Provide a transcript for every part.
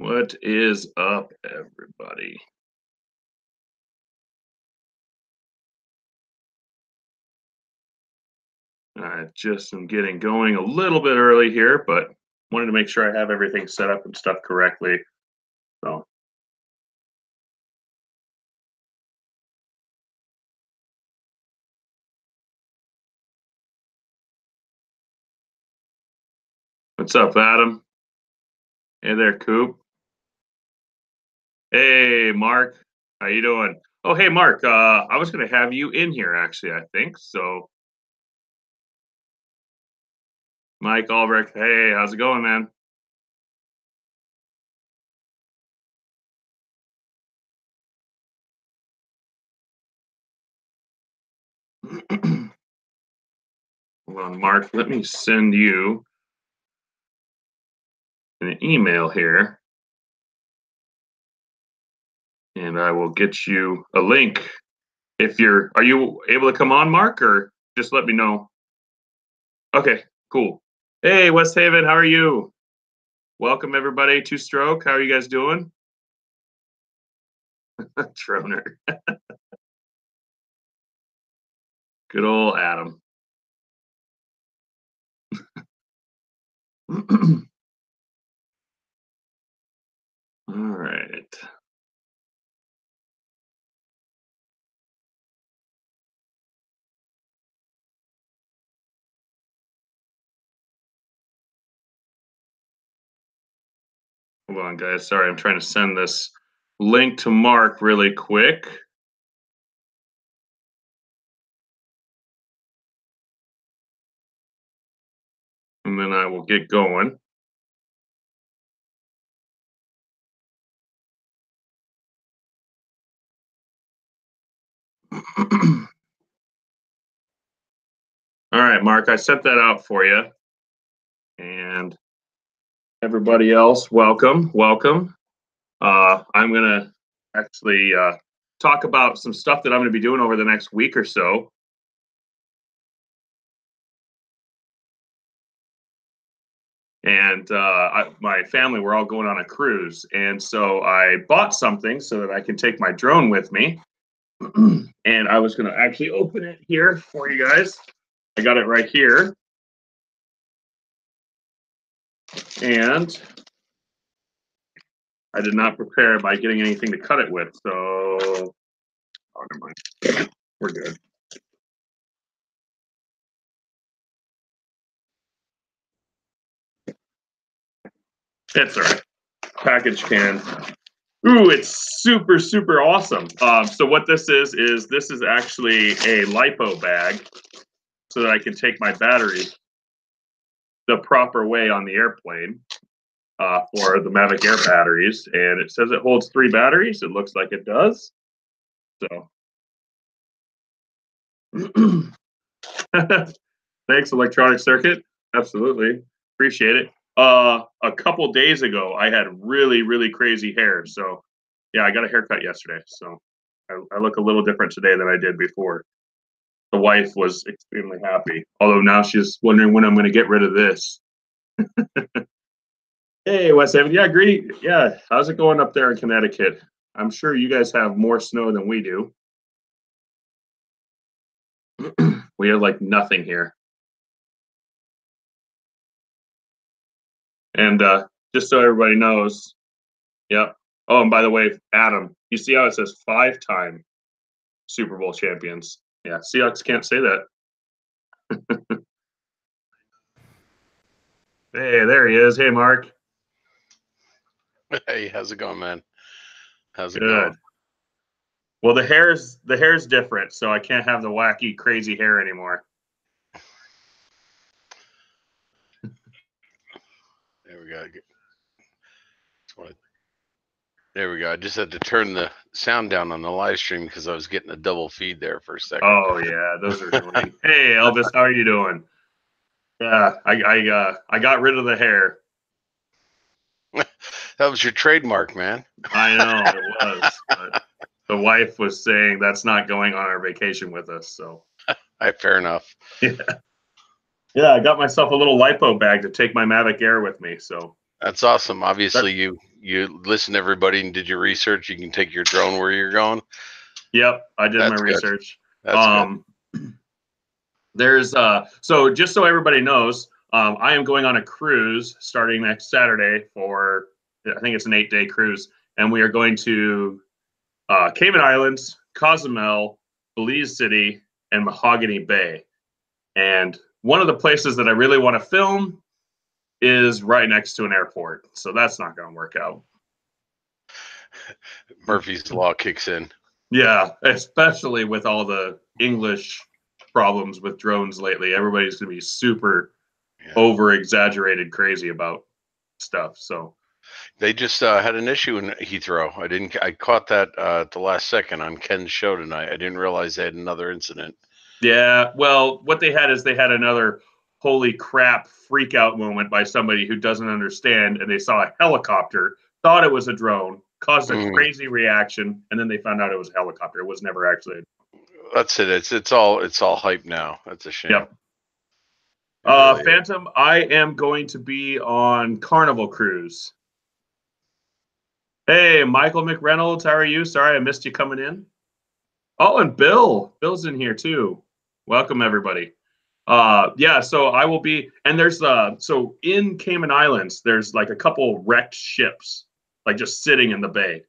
What is up, everybody? I just am getting going a little bit early here, but wanted to make sure I have everything set up and stuff correctly. So, what's up, Adam? Hey there, Coop. Hey, Mark. How you doing? Oh, hey, Mark. I was going to have you in here, actually, I think. So, Mike Albrecht. Hey, how's it going, man? Hold on, Mark. Let me send you an email here, and I will get you a link. Are you able to come on, Mark, or just let me know? Okay, cool. Hey, West Haven, how are you? Welcome everybody to Stroke. How are you guys doing? Troner. Good old Adam. All right. Hold on, guys. Sorry, I'm trying to send this link to Mark really quick. And then I will get going. All right, Mark, I sent that out for you. And everybody else, welcome. I'm going to actually talk about some stuff that I'm going to be doing over the next week or so. And my family, we're all going on a cruise. And so I bought something so that I can take my drone with me. And I was going to actually open it here for you guys. I got it right here. And I did not prepare by getting anything to cut it with. So, oh, never mind. We're good. It's all right. Package can. Ooh, it's super, super awesome. So what this is actually a LiPo bag so that I can take my battery the proper way on the airplane for the Mavic Air batteries. And it says it holds 3 batteries. It looks like it does. So thanks, Electronic Circuit. Absolutely. Appreciate it. A couple days ago, I had really, really crazy hair. So yeah, I got a haircut yesterday. So I look a little different today than I did before. The wife was extremely happy. Although now she's wondering when I'm going to get rid of this. Hey, West Haven. Yeah, great. Yeah, how's it going up there in Connecticut? I'm sure you guys have more snow than we do. We have like nothing here. And just so everybody knows, yep. Oh, and by the way, Adam, you see how it says 5-time Super Bowl champions? Yeah, Seahawks can't say that. Hey, there he is. Hey, Mark. Hey, how's it going, man? How's it Good. going? Well, the hair's different, so I can't have the wacky, crazy hair anymore. There we go. There we go. I just had to turn the sound down on the live stream because I was getting a double feed there for a second. Oh yeah, those are annoying. Hey, Elvis, how are you doing? Yeah, I got rid of the hair. That was your trademark, man. I know it was. But the wife was saying that's not going on our vacation with us. So fair enough. Yeah, I got myself a little LiPo bag to take my Mavic Air with me. So that's awesome. Obviously, you you listened to everybody and did your research. You can take your drone where you're going. Yep, I did my That's good. research. That's good. There's so just so everybody knows, I am going on a cruise starting next Saturday for, I think it's an 8-day cruise, and we are going to Cayman Islands, Cozumel, Belize City, and Mahogany Bay. And one of the places that I really want to film is right next to an airport, so that's not going to work out. Murphy's Law kicks in. Yeah, especially with all the English problems with drones lately. Everybody's going to be super over exaggerated crazy about stuff. So they just had an issue in Heathrow. I caught that at the last second on Ken's show tonight. I didn't realize they had another incident. Yeah, well, what they had is they had another holy crap freak out moment by somebody who doesn't understand, and they saw a helicopter, thought it was a drone, caused a crazy reaction, and then they found out it was a helicopter. It was never actually a drone. That's it. It's all hype now. That's a shame. Yep. Really Phantom, I am going to be on Carnival Cruise. Hey, Michael McReynolds, how are you? Sorry I missed you coming in. Oh, and Bill's in here too. Welcome everybody. Yeah, so I will be, and there's so in Cayman Islands, there's like a couple wrecked ships, like just sitting in the bay.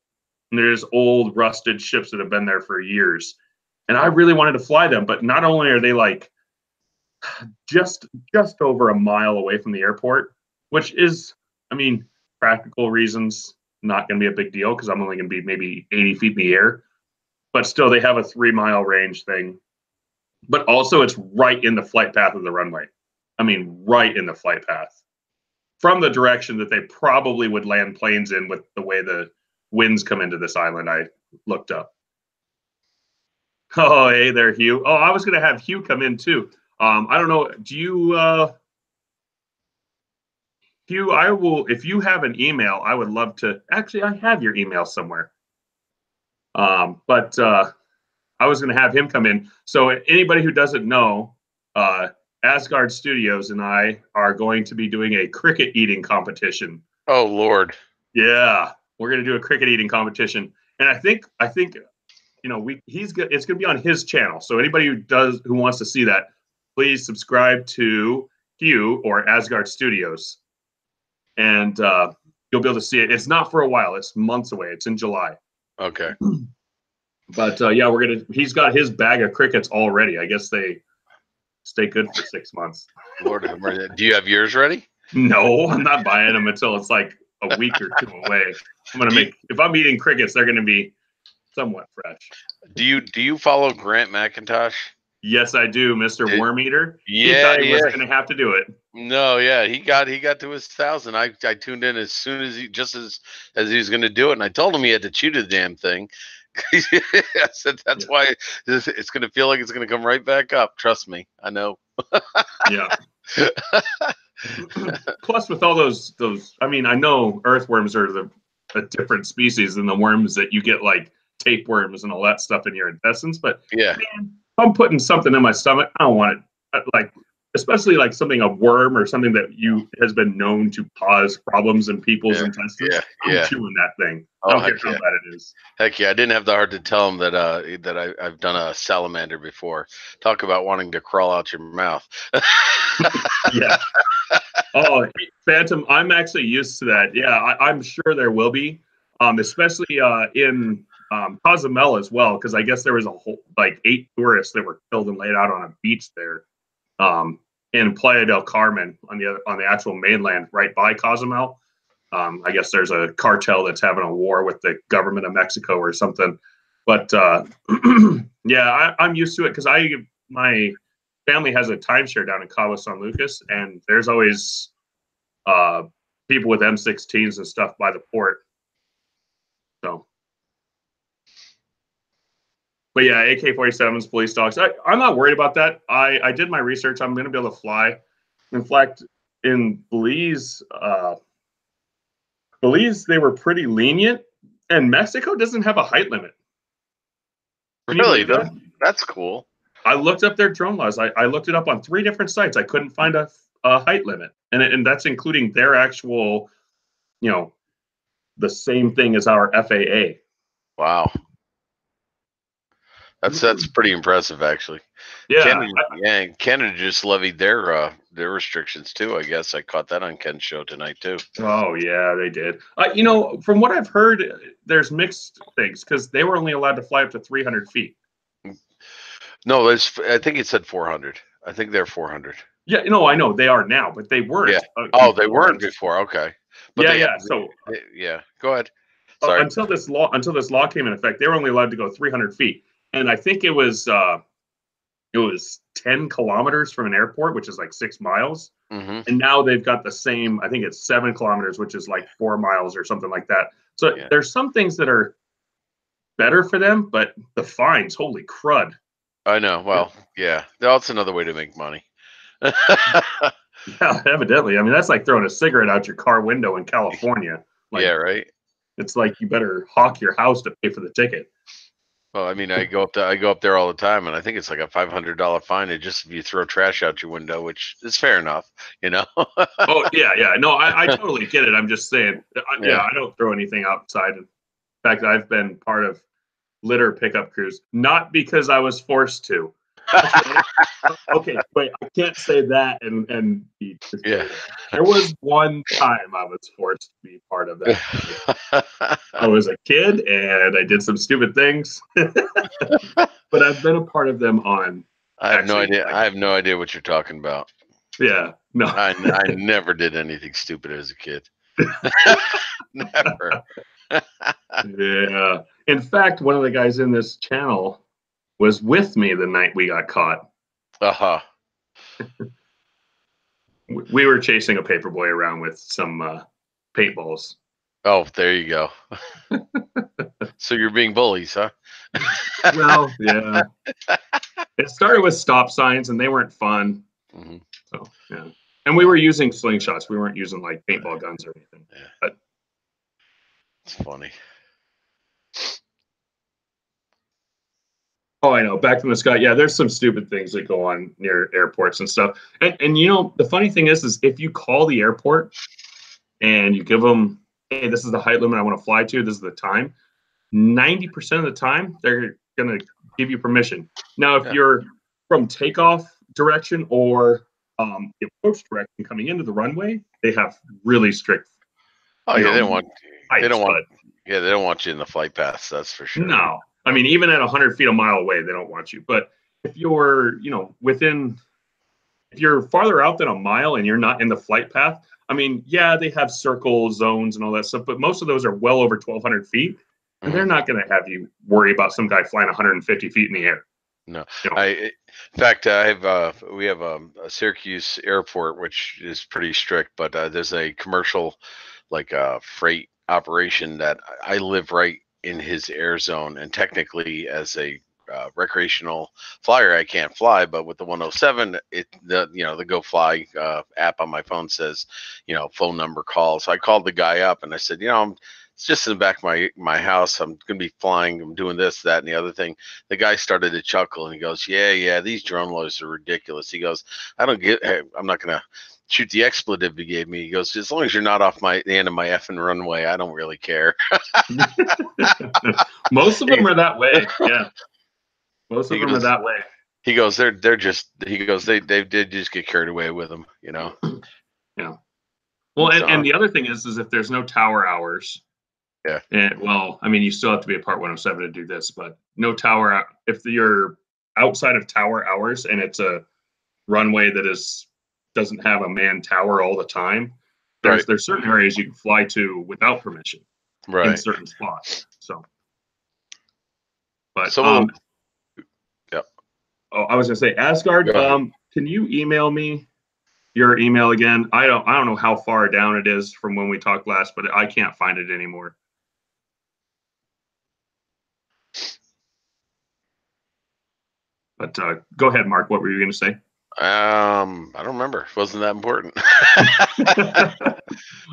And there's old rusted ships that have been there for years. And I really wanted to fly them, but not only are they like just over a mile away from the airport, which is, I mean, practical reasons, not going to be a big deal because I'm only going to be maybe 80 feet in the air. But still, they have a 3-mile range thing. But also, it's right in the flight path of the runway. I mean, right in the flight path. From the direction that they probably would land planes in with the way the winds come into this island, I looked up. Oh, hey there, Hugh. Oh, I was going to have Hugh come in, too. I don't know. Do you, Hugh, I will, if you have an email, I would love to, actually, I have your email somewhere. But I was going to have him come in. So anybody who doesn't know, Asgard Studios and I are going to be doing a cricket eating competition. Oh, Lord. Yeah, we're going to do a cricket eating competition. And I think, you know, it's going to be on his channel. So anybody who wants to see that, please subscribe to Hugh or Asgard Studios. And you'll be able to see it. It's not for a while. It's months away. It's in July. Okay. But yeah, he's got his bag of crickets already. I guess they stay good for 6 months. Lord, do you have yours ready? No, I'm not buying them until it's like a week or 2 away. If I'm eating crickets, they're going to be somewhat fresh. Do you follow Grant McIntosh? Yes, I do, Mr. Worm Eater. Yeah, he thought he was going to have to do it. No, yeah, he got to his 1,000. I tuned in as soon as he was going to do it, and I told him he had to chew the damn thing. I said that's why it's going to feel like it's going to come right back up. Trust me, I know. Yeah. Plus, with all those, I mean, I know earthworms are a different species than the worms that you get, like tapeworms and all that stuff in your intestines. But yeah, man, if I'm putting something in my stomach, I don't want it. Like, especially like something, a worm or something that has been known to cause problems in people's intestines. I'm chewing that thing. I don't care how bad it is. Heck yeah, I didn't have the heart to tell him that I've done a salamander before. Talk about wanting to crawl out your mouth. Yeah. Oh, Phantom, I'm actually used to that. Yeah, I'm sure there will be, especially in Cozumel as well, because I guess there was a whole 8 tourists that were killed and laid out on a beach there. In Playa del Carmen on the actual mainland, right by Cozumel. I guess there's a cartel that's having a war with the government of Mexico or something. But yeah, I'm used to it because my family has a timeshare down in Cabo San Lucas, and there's always people with M16s and stuff by the port. So. But yeah, AK-47s, police dogs. I'm not worried about that. I did my research. I'm going to be able to fly. In fact, in Belize, they were pretty lenient, and Mexico doesn't have a height limit. Really? That's cool. I looked up their drone laws. I looked it up on 3 different sites. I couldn't find a height limit, and that's including their actual, the same thing as our FAA. Wow. That's pretty impressive, actually. Yeah, Canada just levied their restrictions too. I guess I caught that on Ken's show tonight too. oh yeah, they did. From what I've heard, there's mixed things because they were only allowed to fly up to 300 feet. No, I think it said 400. I think they're 400. Yeah, no, I know they are now, but they weren't. Yeah. Oh, they weren't before. Okay. But yeah. So yeah, go ahead. Sorry. Until this law came in effect, they were only allowed to go 300 feet, and I think it was 10 kilometers from an airport, which is like 6 miles. Mm-hmm. And now they've got the same. I think it's 7 kilometers, which is like 4 miles or something like that. So there's some things that are better for them, but the fines, holy crud! I know. Well, yeah, that's another way to make money. Yeah, evidently. I mean, that's like throwing a cigarette out your car window in California. Like, yeah, right. It's like you better hawk your house to pay for the ticket. Well, I mean, I go up there all the time, and I think it's like a $500 fine just if you throw trash out your window, which is fair enough, you know. Oh yeah. No, I totally get it. I'm just saying, I don't throw anything outside. In fact, I've been part of litter pickup crews, not because I was forced to. Okay, wait, I can't say that and be yeah. There was one time I was forced to be part of that. I was a kid and I did some stupid things, but I've been a part of them on. I have no idea. I have no idea what you're talking about. Yeah, no, I never did anything stupid as a kid. Never. Yeah. In fact, one of the guys in this channel was with me the night we got caught. Uh-huh. We were chasing a paperboy around with some paintballs. Oh, there you go. So you're being bullies, huh? Well, yeah. It started with stop signs, and they weren't fun. Mm-hmm. So, yeah. And we were using slingshots. We weren't using, like, paintball guns or anything. Yeah. But it's funny. Oh, I know. Back from the sky. Yeah, there's some stupid things that go on near airports and stuff. And the funny thing is if you call the airport and you give them, hey, this is the height limit I want to fly to, this is the time, 90% of the time, they're going to give you permission. Now, if you're from takeoff direction or the approach direction coming into the runway, they have really strict. Oh, yeah, they don't want you in the flight paths, that's for sure. No. I mean, even at 100 feet a mile away, they don't want you. But if you're, if you're farther out than a mile and you're not in the flight path, I mean, yeah, they have circle zones and all that stuff, but most of those are well over 1,200 feet, and they're not going to have you worry about some guy flying 150 feet in the air. No, in fact, we have a Syracuse airport, which is pretty strict, but there's a commercial, freight operation that I live right in his air zone, and technically as a recreational flyer I can't fly, but with the 107 the Go Fly app on my phone says phone number call. So I called the guy up and I said, it's just in the back of my house, I'm gonna be flying, I'm doing this, that, and the other thing. The guy started to chuckle and he goes, yeah, these drone laws are ridiculous. He goes, I'm not gonna shoot the expletive he gave me. He goes, as long as you're not off the end of my effing runway, I don't really care. Most of them are that way. Yeah. Most of them are that way. He goes, they just get carried away with them, Yeah. Well, and the other thing is if there's no tower hours. Yeah. And you still have to be a Part 107 to do this, but no tower. If you're outside of tower hours and it's a runway that doesn't have a manned tower all the time, there's certain areas you can fly to without permission, in certain spots. So, but I was gonna say, Asgard. Can you email me your email again? I don't know how far down it is from when we talked last, but I can't find it anymore. But go ahead, Mark. What were you gonna say? I don't remember. It wasn't that important.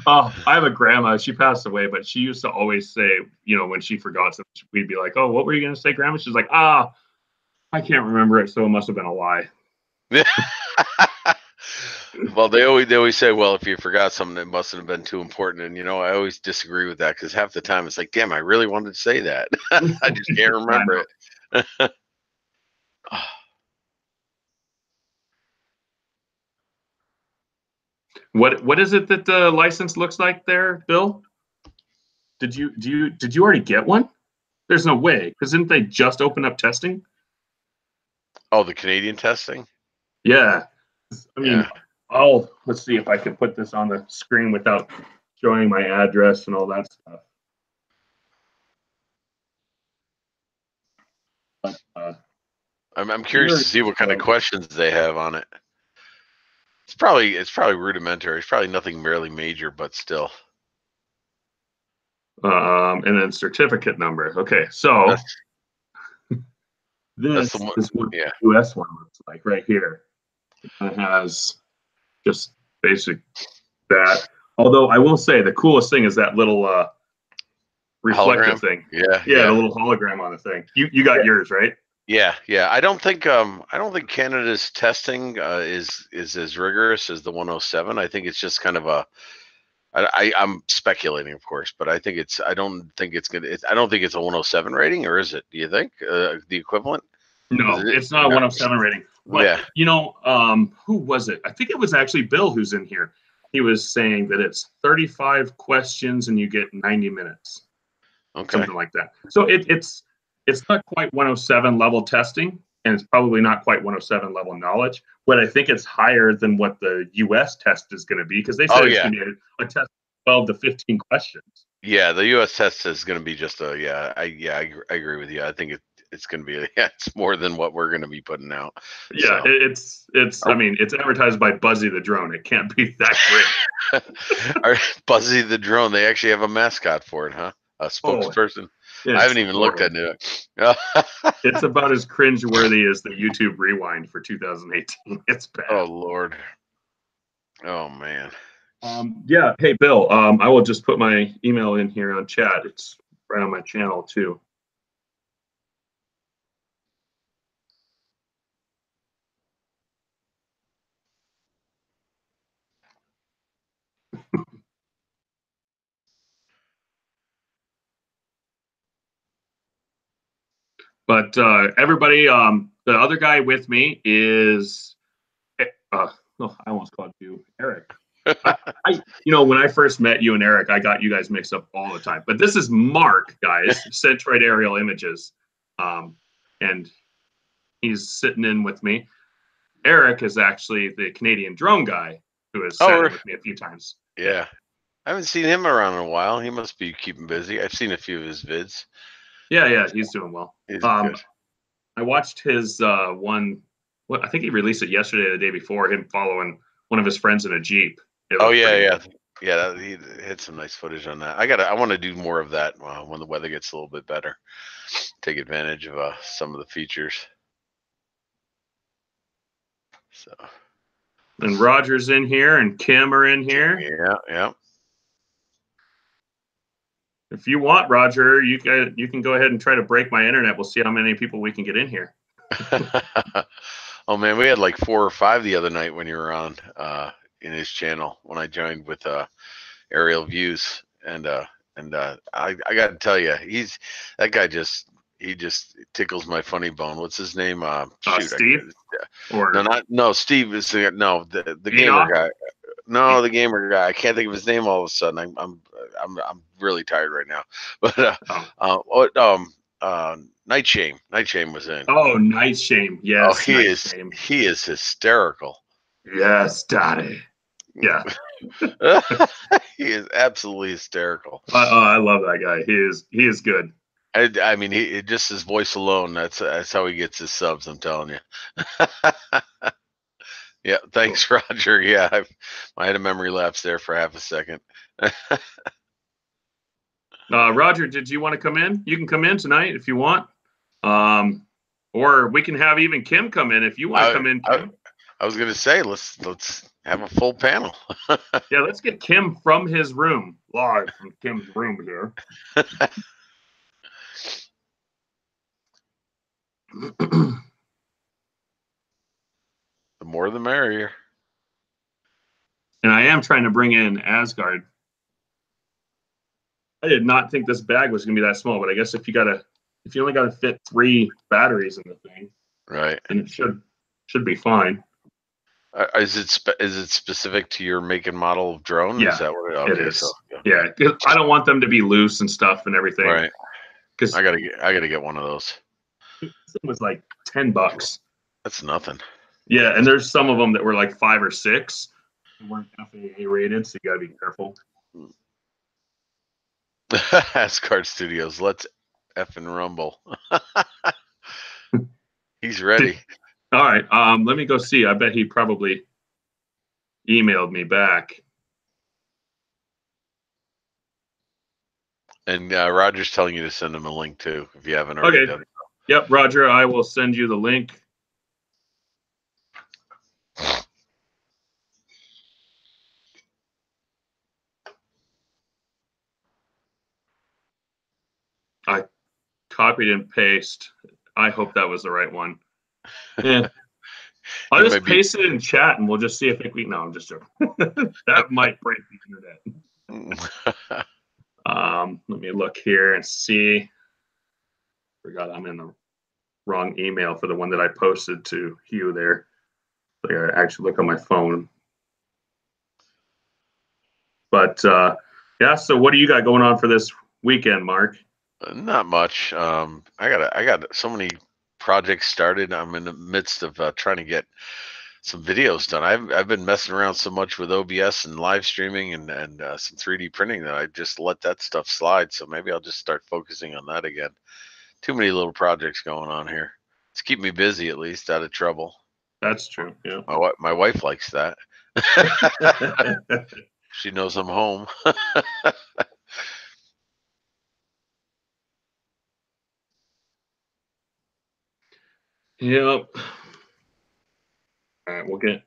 I have a grandma. She passed away, but she used to always say, when she forgot something, we'd be like, "Oh, what were you going to say, Grandma?" She's like, I can't remember it, so it must have been a lie." Well, they always say, well, if you forgot something, it mustn't have been too important. And I always disagree with that because half the time it's like, damn, I really wanted to say that. I just can't I remember know. it. What is it that the license looks like there, Bill? Did you already get one? There's no way, because didn't they just open up testing? Oh, the Canadian testing? Yeah. I mean, Yeah. let's see if I can put this on the screen without showing my address and all that stuff. But I'm curious to see what kind of questions they have on it. It's probably rudimentary. It's probably nothing really major, but still. And then certificate number. Okay, so That's this the one. is what Yeah. the US one looks like right here. It has just basic that. Although I will say the coolest thing is that little reflective Hologram. thing. Yeah. Yeah, the Yeah. little hologram on the thing. You got yours, right? Yeah. Yeah. I don't think Canada's testing is as rigorous as the 107. I think it's just kind of a. I'm speculating, of course, but I think it's. I don't think it's gonna. I don't think it's a 107 rating, or is it? Do you think the equivalent? Is No, it? it's not a No. 107 rating. But Yeah. who was it? I think it was actually Bill who's in here. He was saying that it's 35 questions and you get 90 minutes, Okay. something like that. So it's not quite 107 level testing, and it's probably not quite 107 level knowledge. But I think it's higher than what the US test is going to be, because they Oh said it's yeah. going to be a test of 12 to 15 questions. Yeah, the U.S. test is going to be just a I agree with you. I think it's going to be it's more than what we're going to be putting out. Yeah, So, it's. I mean, it's advertised by Buzzy the Drone. It can't be that great. our Buzzy the drone, they actually have a mascot for it, huh? A Oh, spokesperson. I it's haven't even looked horrible. into it. It's about as cringe-worthy as the YouTube Rewind for 2018. It's Oh bad. Lord. Oh man. Yeah. Hey, Bill. I will just put my email in here on chat. It's right on my channel too. But everybody, the other guy with me is, oh, I almost called you Eric. When I first met you and Eric, I got you guys mixed up all the time. But this is Mark, guys, Centroid Aerial Images, and he's sitting in with me. Eric is actually the Canadian drone guy who has sat Oh in with me a few times. yeah. I haven't seen him around in a while. He must be keeping busy. I've seen a few of his vids. Yeah, he's doing well. He's good. I watched his one. What I think he released it yesterday, or the day before. Him following one of his friends in a jeep. It Oh looked yeah, pretty yeah, good. yeah. He had some nice footage on that. I want to do more of that when the weather gets a little bit better. Take advantage of some of the features. So And Roger's in here, and Kim are in here. yeah. If you want, Roger, you can go ahead and try to break my internet. We'll see how many people we can get in here. Oh man, we had like 4 or 5 the other night when you were on in his channel when I joined with Aerial Views and I got to tell you, that guy he just tickles my funny bone. What's his name? Shoot, Steve or no Steve is no the gamer Enoch? guy. No, the gamer guy. I can't think of his name all of a sudden. I'm really tired right now. But Night Shame. Night Shame was in. Oh, Night Shame. Oh, Yes, Night Shame. he is hysterical. Yes, Daddy. Yeah. He is absolutely hysterical. I love that guy. He is good. I mean, just his voice alone. That's how he gets his subs. I'm telling you. Yeah, thanks, Cool. Roger. Yeah, I had a memory lapse there for half a second. Roger, did you want to come in? You can come in tonight if you want. Or we can have even Kim come in if you want to come in, Kim. I was gonna say let's have a full panel. Yeah, let's get Kim from his room, live from Kim's room here. The more the merrier. And I am trying to bring in Asgard. I did not think this bag was going to be that small, but I guess if you only got to fit 3 batteries in the thing, Right. then it should be fine. Is it specific to your make and model of drone? Yeah, Is that what it okay, is. so Yeah, I don't want them to be loose and stuff and everything. right. Because I gotta get one of those. this thing was like $10. That's nothing. Yeah, and there's some of them that were like 5 or 6. They weren't FAA rated, so you got to be careful. Asgard Studios, let's effing rumble. He's ready. All right, let me go see. I bet he probably emailed me back. And Roger's telling you to send him a link too, if you haven't already done it. Yep, Roger, I will send you the link. I copied and paste. I hope that was the right one. Yeah. I'll just paste it in chat and we'll just see if we. No, I'm just joking. That might break the internet. Let me look here and see. Forgot I'm in the wrong email for the one that I posted to Hugh there. I gotta actually look on my phone. But yeah, so what do you got going on for this weekend, Mark? Not much. I got so many projects started. I'm in the midst of trying to get some videos done. I've been messing around so much with OBS and live streaming and some 3D printing that I just let that stuff slide. So maybe I'll just start focusing on that again. Too many little projects going on here. It's keep me busy, at least out of trouble. That's true. Yeah. My wife likes that. She knows I'm home. Yep. All right, we'll get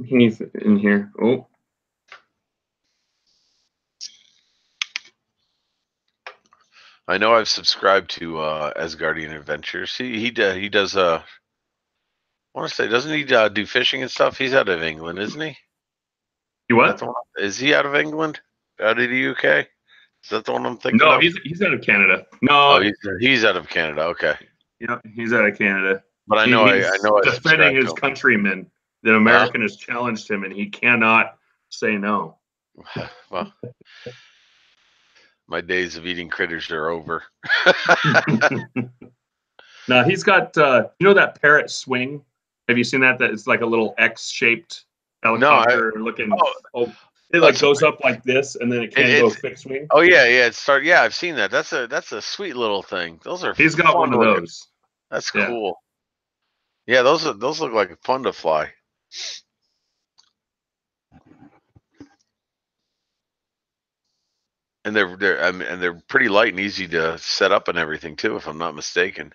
Heath in here. Oh. I know I've subscribed to Asgardian Adventures. He does I want to say, doesn't he do fishing and stuff? He's out of England, isn't he? You what? Is he out of England? Out of the UK? Is that the one I'm thinking No, of? he's out of Canada. No. Oh, he's out of Canada. Okay. Yep, he's out of Canada. But I know I defending his countrymen. The American Huh? has challenged him, and he cannot say no. Well, my days of eating critters are over. Now he's got you know that parrot swing? Have you seen that? That it's like a little X-shaped helicopter looking. It like goes up like this, and then it can go fixed wing. Oh yeah. Yeah, I've seen that. That's a sweet little thing. Those are. He's got one of those. That's cool. Yeah, those look like fun to fly. And they're pretty light and easy to set up and everything too, if I'm not mistaken.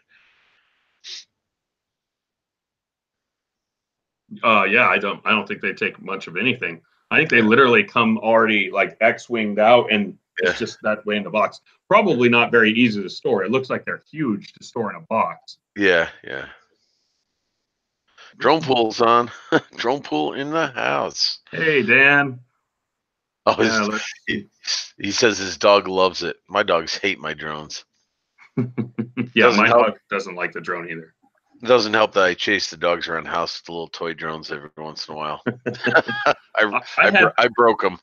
Yeah, I don't think they take much of anything. I think they literally come already like X-winged out, and it's just that way in the box. Probably not very easy to store. It looks like they're huge to store in a box. Yeah. Drone pool's on. Drone pool in the house. Hey, Dan. Oh, he says his dog loves it. My dogs hate my drones. Yeah, my dog doesn't like the drone either. It doesn't help that I chase the dogs around the house with the little toy drones every once in a while. I broke them.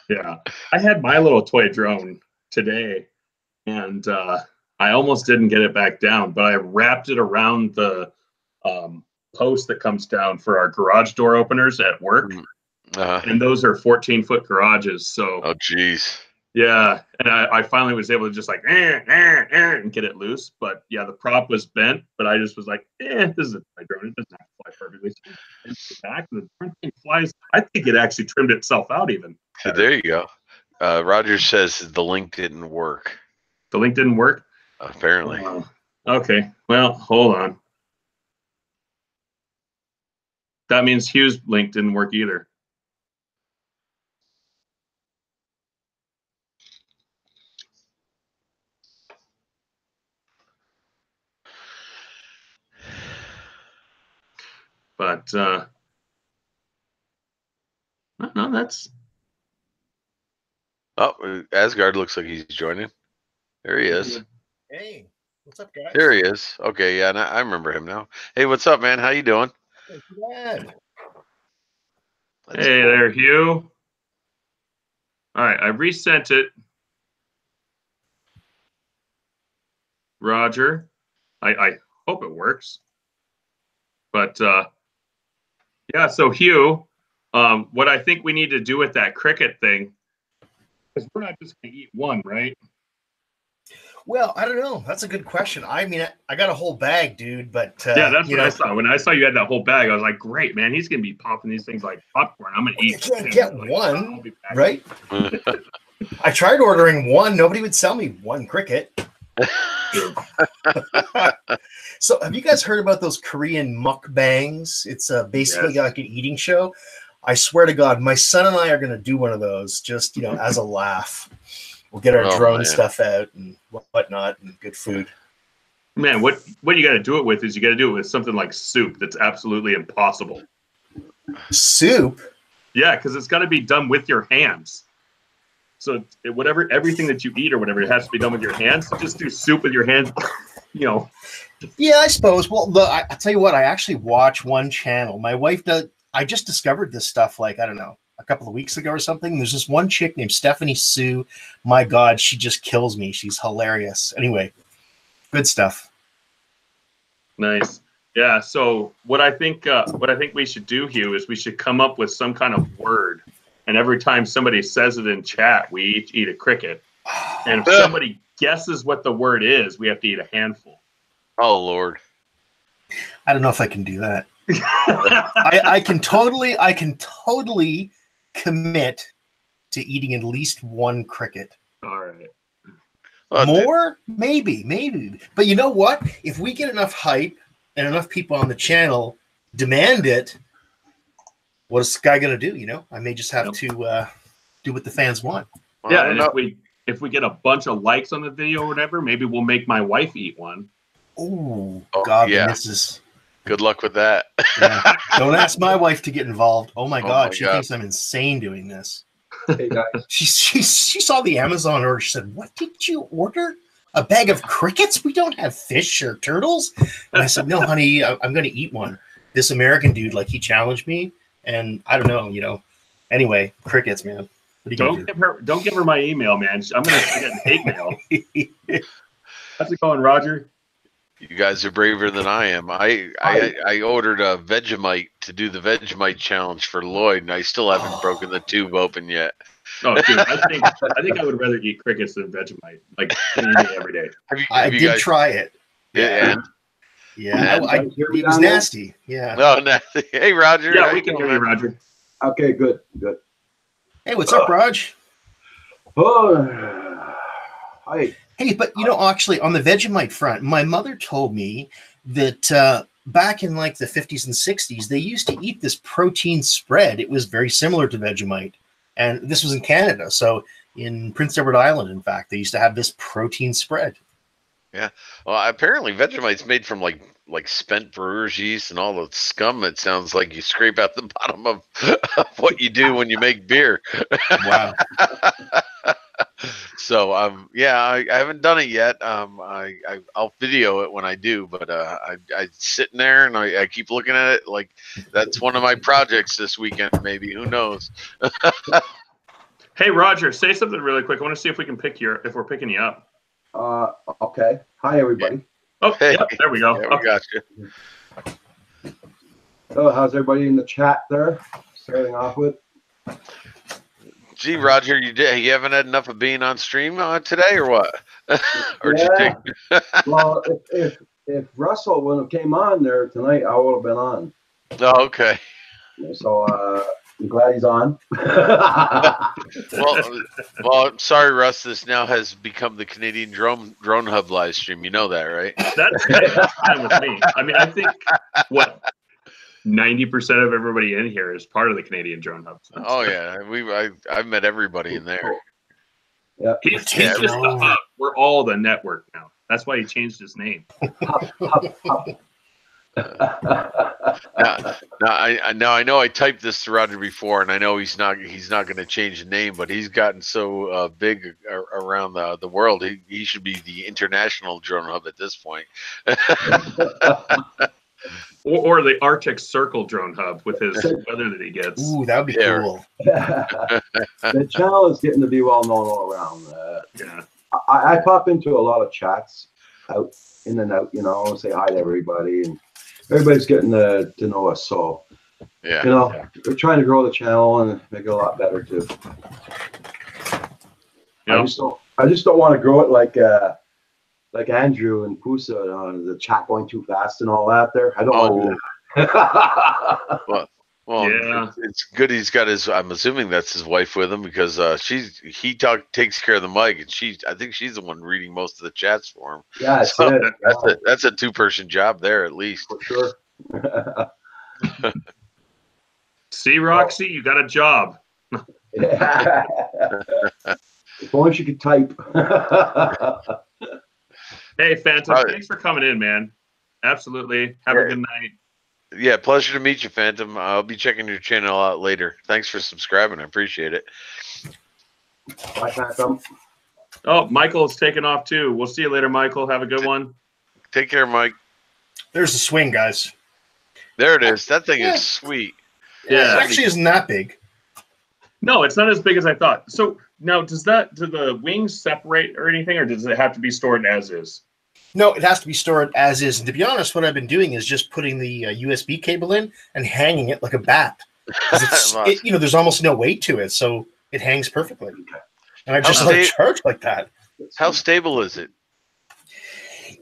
Yeah, I had my little toy drone today, and I almost didn't get it back down, but I wrapped it around the post that comes down for our garage door openers at work. And those are 14-foot garages. So, oh, geez. Yeah. And I finally was able to just like, and get it loose. But yeah, the prop was bent, but I just was like, this is my drone. It doesn't have to fly perfectly. So back, the thing flies. I think it actually trimmed itself out even. There you go. Roger says the link didn't work. The link didn't work? Apparently. Okay. Well, hold on. That means Hugh's link didn't work either. But No, that's Oh, Asgard looks like he's joining. There he is. Hey, what's up, guys? Here he is. Okay, yeah, I remember him now. Hey, what's up, man? How you doing? Not too bad. That's hey cool. there, Hugh. All right, I resent it. Roger, I hope it works. But yeah, so Hugh, what I think we need to do with that cricket thing, because we're not just gonna eat one, right? Well, I don't know. That's a good question. I mean, I got a whole bag, dude. But Yeah, that's you what I know, saw. When I saw you had that whole bag, I was like, great, man, he's gonna be popping these things like popcorn. I'm gonna you eat. can't them. get Like, one, I'll be back. right? I tried ordering one. Nobody would sell me one cricket. So, have you guys heard about those Korean mukbangs? It's basically Yes. like an eating show. I swear to God, my son and I are going to do one of those just, as a laugh. We'll get our Oh, drone man. stuff out and whatnot and good food. Man, what you got to do it with is you got to do it with something like soup. That's absolutely impossible. Soup? Yeah, because it's got to be done with your hands. So everything that you eat or whatever, it has to be done with your hands. So just do soup with your hands. Yeah, I suppose. Well, I tell you what, I actually watch one channel. My wife does. I just discovered this stuff, like, I don't know, a couple of weeks ago or something. There's this one chick named Stephanie Sue. My God, she just kills me. She's hilarious. Anyway, good stuff. Nice. Yeah. So what I think we should do, Hugh, is we should come up with some kind of word, and every time somebody says it in chat, we each eat a cricket. And if somebody guesses what the word is, we have to eat a handful. Oh Lord. I don't know if I can do that. I can totally commit to eating at least one cricket. All right. Well, More? Maybe. But you know what? If we get enough hype and enough people on the channel demand it, what is Sky going to do? I may just have to do what the fans want. well, Yeah, I and don't know. if we get a bunch of likes on the video or whatever, maybe we'll make my wife eat one. Oh, Oh, God, yeah. the missus. Good luck with that. Yeah. Don't ask my wife to get involved. Oh my God, my she God. thinks I'm insane doing this. Hey guys, She saw the Amazon order. She said, "What did you order? A bag of crickets? We don't have fish or turtles." And I said, "No, honey, I'm going to eat one." This American dude, like, he challenged me, and I don't know. Anyway, crickets, man. What are you Don't give her my email, man. I'm gonna get hate mail. How's it going, Roger? You guys are braver than I am. I ordered a Vegemite to do the Vegemite challenge for Lloyd, and I still haven't broken the tube open yet. Oh, dude, I think I would rather eat crickets than Vegemite, like any day, every day. I Have you did guys? try it. Yeah. Yeah, Guys hear me it was down there? nasty. Yeah. No, no. Hey, Roger. Yeah, how we you can doing, hear you, man? Roger. Okay, good. Hey, what's up, Raj? Oh, hi. Hey, but actually, on the Vegemite front, my mother told me that back in like the 50s and 60s, they used to eat this protein spread. It was very similar to Vegemite, and this was in Canada. So in Prince Edward Island, in fact, they used to have this protein spread. Well, apparently Vegemite's made from like spent brewer's yeast and all the scum. It sounds like you scrape out the bottom of what you do when you make beer. Wow. So yeah, I haven't done it yet. I'll video it when I do, but I sitting there and I keep looking at it like that's one of my projects this weekend. Maybe, who knows? Hey, Roger, say something really quick. I want to see if we're picking you up. Okay. Hi, everybody. Oh, Hey. yeah, there we go. Yeah, we got you. So, how's everybody in the chat there? Starting off with. Gee, Roger, you haven't had enough of being on stream today, or what? Or did you Yeah. take? Well, if Russell wouldn't have came on there tonight, I would have been on. Oh, okay. So I'm glad he's on. Well, I'm sorry, Russ. This now has become the Canadian Drone Hub live stream. You know that, right? That's fine with me. I mean, I think 90% of everybody in here is part of the Canadian Drone Hub. So Oh yeah, I've met everybody in there. Yeah. he's just the hub. We're all the network now. That's why he changed his name. Now I know I typed this to Roger before, and I know he's not going to change the name, but he's gotten so big around the world. He should be the international drone hub at this point. Or the Arctic Circle drone hub with his weather that he gets. Ooh, that would be Yeah. cool. The channel is getting to be well known all around. Yeah. I pop into a lot of chats out in and out, you know, say hi to everybody, and everybody's getting to know us. So, Yeah. you know, we're trying to grow the channel and make it a lot better too. Yeah. I just don't want to grow it like Andrew and Pusa, the chat going too fast and all that. There, I don't want to do that. Well, Yeah. it's good he's got his. I'm assuming that's his wife with him because takes care of the mic, and I think she's the one reading most of the chats for him. Yeah, that's So it. that's a 2-person job there at least. For sure. See, Roxy, you got a job. Yeah. If only she could type. Hey, Phantom, All right. thanks for coming in, man. Absolutely. Have a good night. Yeah, pleasure to meet you, Phantom. I'll be checking your channel out later. Thanks for subscribing. I appreciate it. Bye, Phantom. Oh, Michael's taking off too. We'll see you later, Michael. Have a good one. Take care, Mike. There's the swing, guys. There it is. That thing Yeah. is sweet. Yeah. It actually isn't that big. No, it's not as big as I thought. So now, do the wings separate or anything, or does it have to be stored as is? No, it has to be stored as is. And to be honest, what I've been doing is just putting the USB cable in and hanging it like a bat. 'Cause there's almost no weight to it, so it hangs perfectly. And I just How let it sta- charge like that. How stable is it?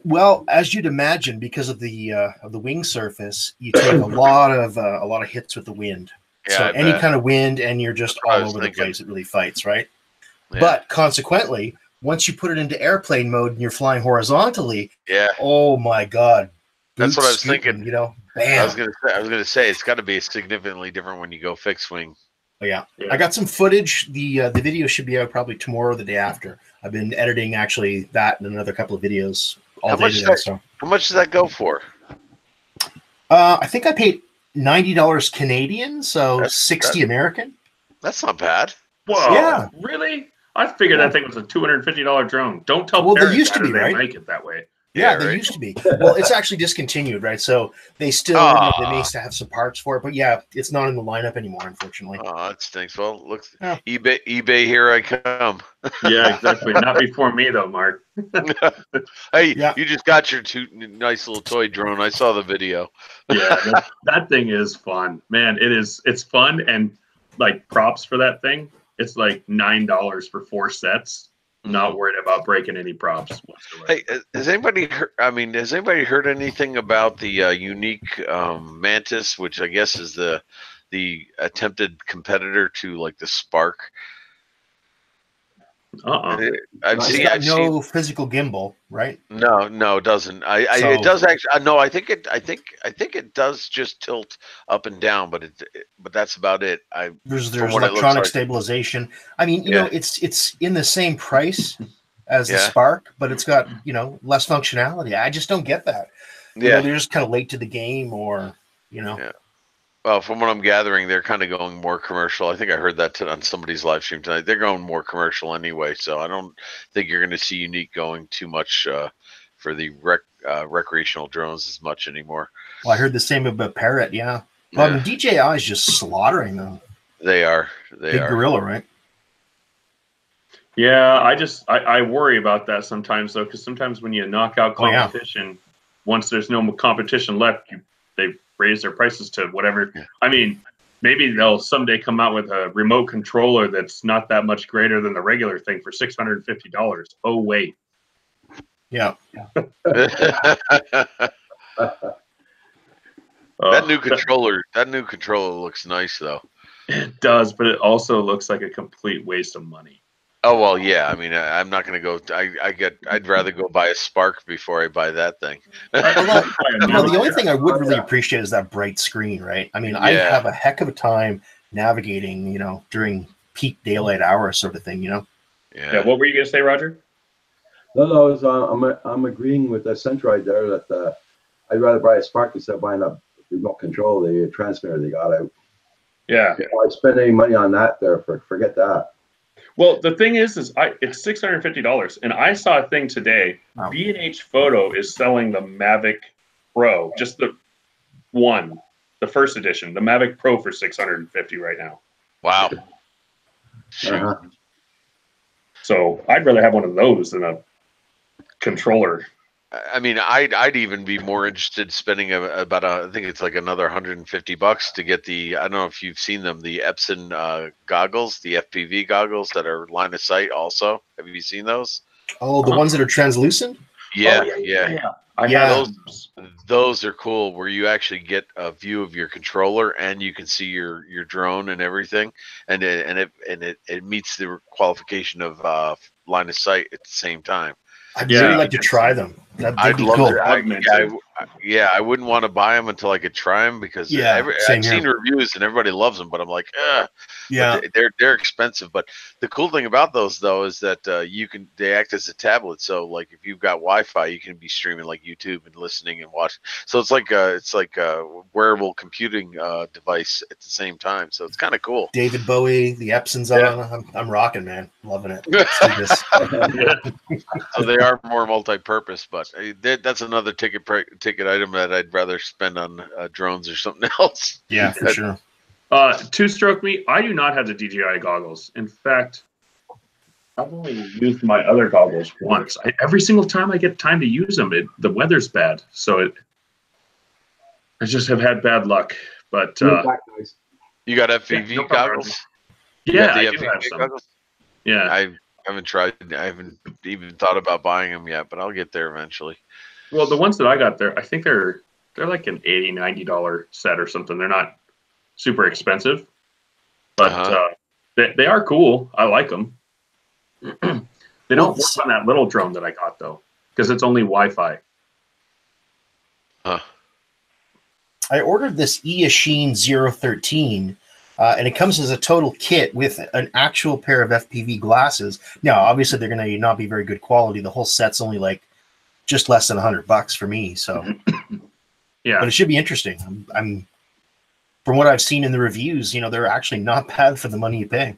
Well, as you'd imagine, because of the wing surface, you take a lot of hits with the wind. Yeah, So I any bet. kind of wind, and you're just what I all was over thinking. the place. It really fights, right? Yeah. But consequently, once you put it into airplane mode and you're flying horizontally, Yeah, oh my god, That's what I was boots scooting, thinking. You know, I bam. was gonna say it's got to be significantly different when you go fixed wing. Oh, yeah. Yeah. I got some footage. The video should be out probably tomorrow or the day after. I've been editing actually that and another couple of videos all How day much today. that- So How much does that go for? I think I paid $90 Canadian, so That's- 60 American. That's not bad. Whoa. Yeah. Really? I figured that thing was a $250 drone. Don't tell Well, they parents used that to or be, they right? make it that way. Yeah, Yeah, they right. used to be. Well, it's actually discontinued, right? So they still they may still have some parts for it, but yeah, it's not in the lineup anymore, unfortunately. Oh, that stinks. Well, look, Yeah. eBay, here I come. Yeah, exactly. Not before me though, Mark. Hey, Yeah. you just got your nice little toy drone. I saw the video. Yeah, that thing is fun, man. It's fun, and like props for that thing, it's like $9 for 4 sets. Not worried about breaking any props whatsoever. Hey, has anybody heard? I mean, has anybody heard anything about the unique Mantis, which I guess is the attempted competitor to like the Spark? I've It's seen. got I've no physical gimbal, right? No, it doesn't. It does actually. No, I think it does just tilt up and down, but that's about it. There's what it looks electronic like. stabilization. I mean, you Yeah. know, it's in the same price as the Yeah. Spark, but it's got, less functionality. I just don't get that. Yeah. They're just kind of late to the game, or Yeah. Well, from what I'm gathering, they're kind of going more commercial. I think I heard that on somebody's live stream tonight. They're going more commercial anyway, so I don't think you're going to see Unique going too much for the recreational drones as much anymore. Well, I heard the same about Parrot. Yeah. Well, I mean, DJI is just slaughtering them. They are. Big gorilla, right? Yeah, I worry about that sometimes though, because sometimes when you knock out Oh, yeah. competition, once there's no competition left, they raise their prices to whatever. Yeah. I mean, maybe they'll someday come out with a remote controller that's not that much greater than the regular thing for $650. Oh wait, Yeah. That new controller looks nice though. It does, but it also looks like a complete waste of money. Oh well, yeah. I mean, I'm not going to go. I'd rather go buy a Spark before I buy that thing. Well, the only thing I would really appreciate is that bright screen, right? I mean, I Yeah. have a heck of a time navigating, during peak daylight hours sort of thing, Yeah, what were you gonna say, Roger? No, I'm agreeing with the Centroid there that I'd rather buy a Spark instead of buying a remote control, the transmitter they got out. Yeah. Why spend any money on that there? Forget that. Well, the thing is it's $650, and I saw a thing today. Wow. B&H Photo is selling the Mavic Pro, just the first edition, the Mavic Pro for $650 right now. Wow. Shoot. Uh-huh. So I'd rather have one of those than a controller. I mean, I'd even be more interested spending about I think it's like another $150 to get the, I don't know if you've seen them, the Epson goggles, the FPV goggles that are line of sight also. Have you seen those? Oh, the ones that are translucent? Yeah, Oh, yeah. I Yeah. have those. Those are cool where you actually get a view of your controller and you can see your drone and everything, and it meets the qualification of line of sight at the same time. I'd Yeah. really like to try them. That'd I'd be love cool. to. Augmented. I wouldn't want to buy them until I could try them because Yeah, same I've here. seen reviews and everybody loves them, but I'm like, Yeah. they're expensive. But the cool thing about those though is that they act as a tablet. So like if you've got Wi-Fi, you can be streaming like YouTube and listening and watching. So it's like a wearable computing device at the same time. So it's kind of cool. David Bowie, the Epson's Yeah. on. I'm rocking, man. Loving it. Let's do this. So they are more multi-purpose, but that's another ticket item that I'd rather spend on drones or something else. Yeah, for sure. Two-stroke me, I do not have the DJI goggles. In fact, I've only used my other goggles once. Every single time I get time to use them, the weather's bad. So I just have had bad luck. But You got FPV no problem. goggles? yeah, got I the do FPV have some. goggles? Yeah. I haven't tried. I haven't even thought about buying them yet, but I'll get there eventually. Well, the ones that I got there, I think they're like an $80, $90 set or something. They're not super expensive, but they are cool. I like them. They don't work on that little drone that I got though, because it's only Wi-Fi. Huh. I ordered this Eachine 013, and it comes as a total kit with an actual pair of FPV glasses. Now, obviously, they're going to not be very good quality. The whole set's only like just less than $100 for me. So, Yeah, but it should be interesting. I'm from what I've seen in the reviews, they're actually not bad for the money you pay.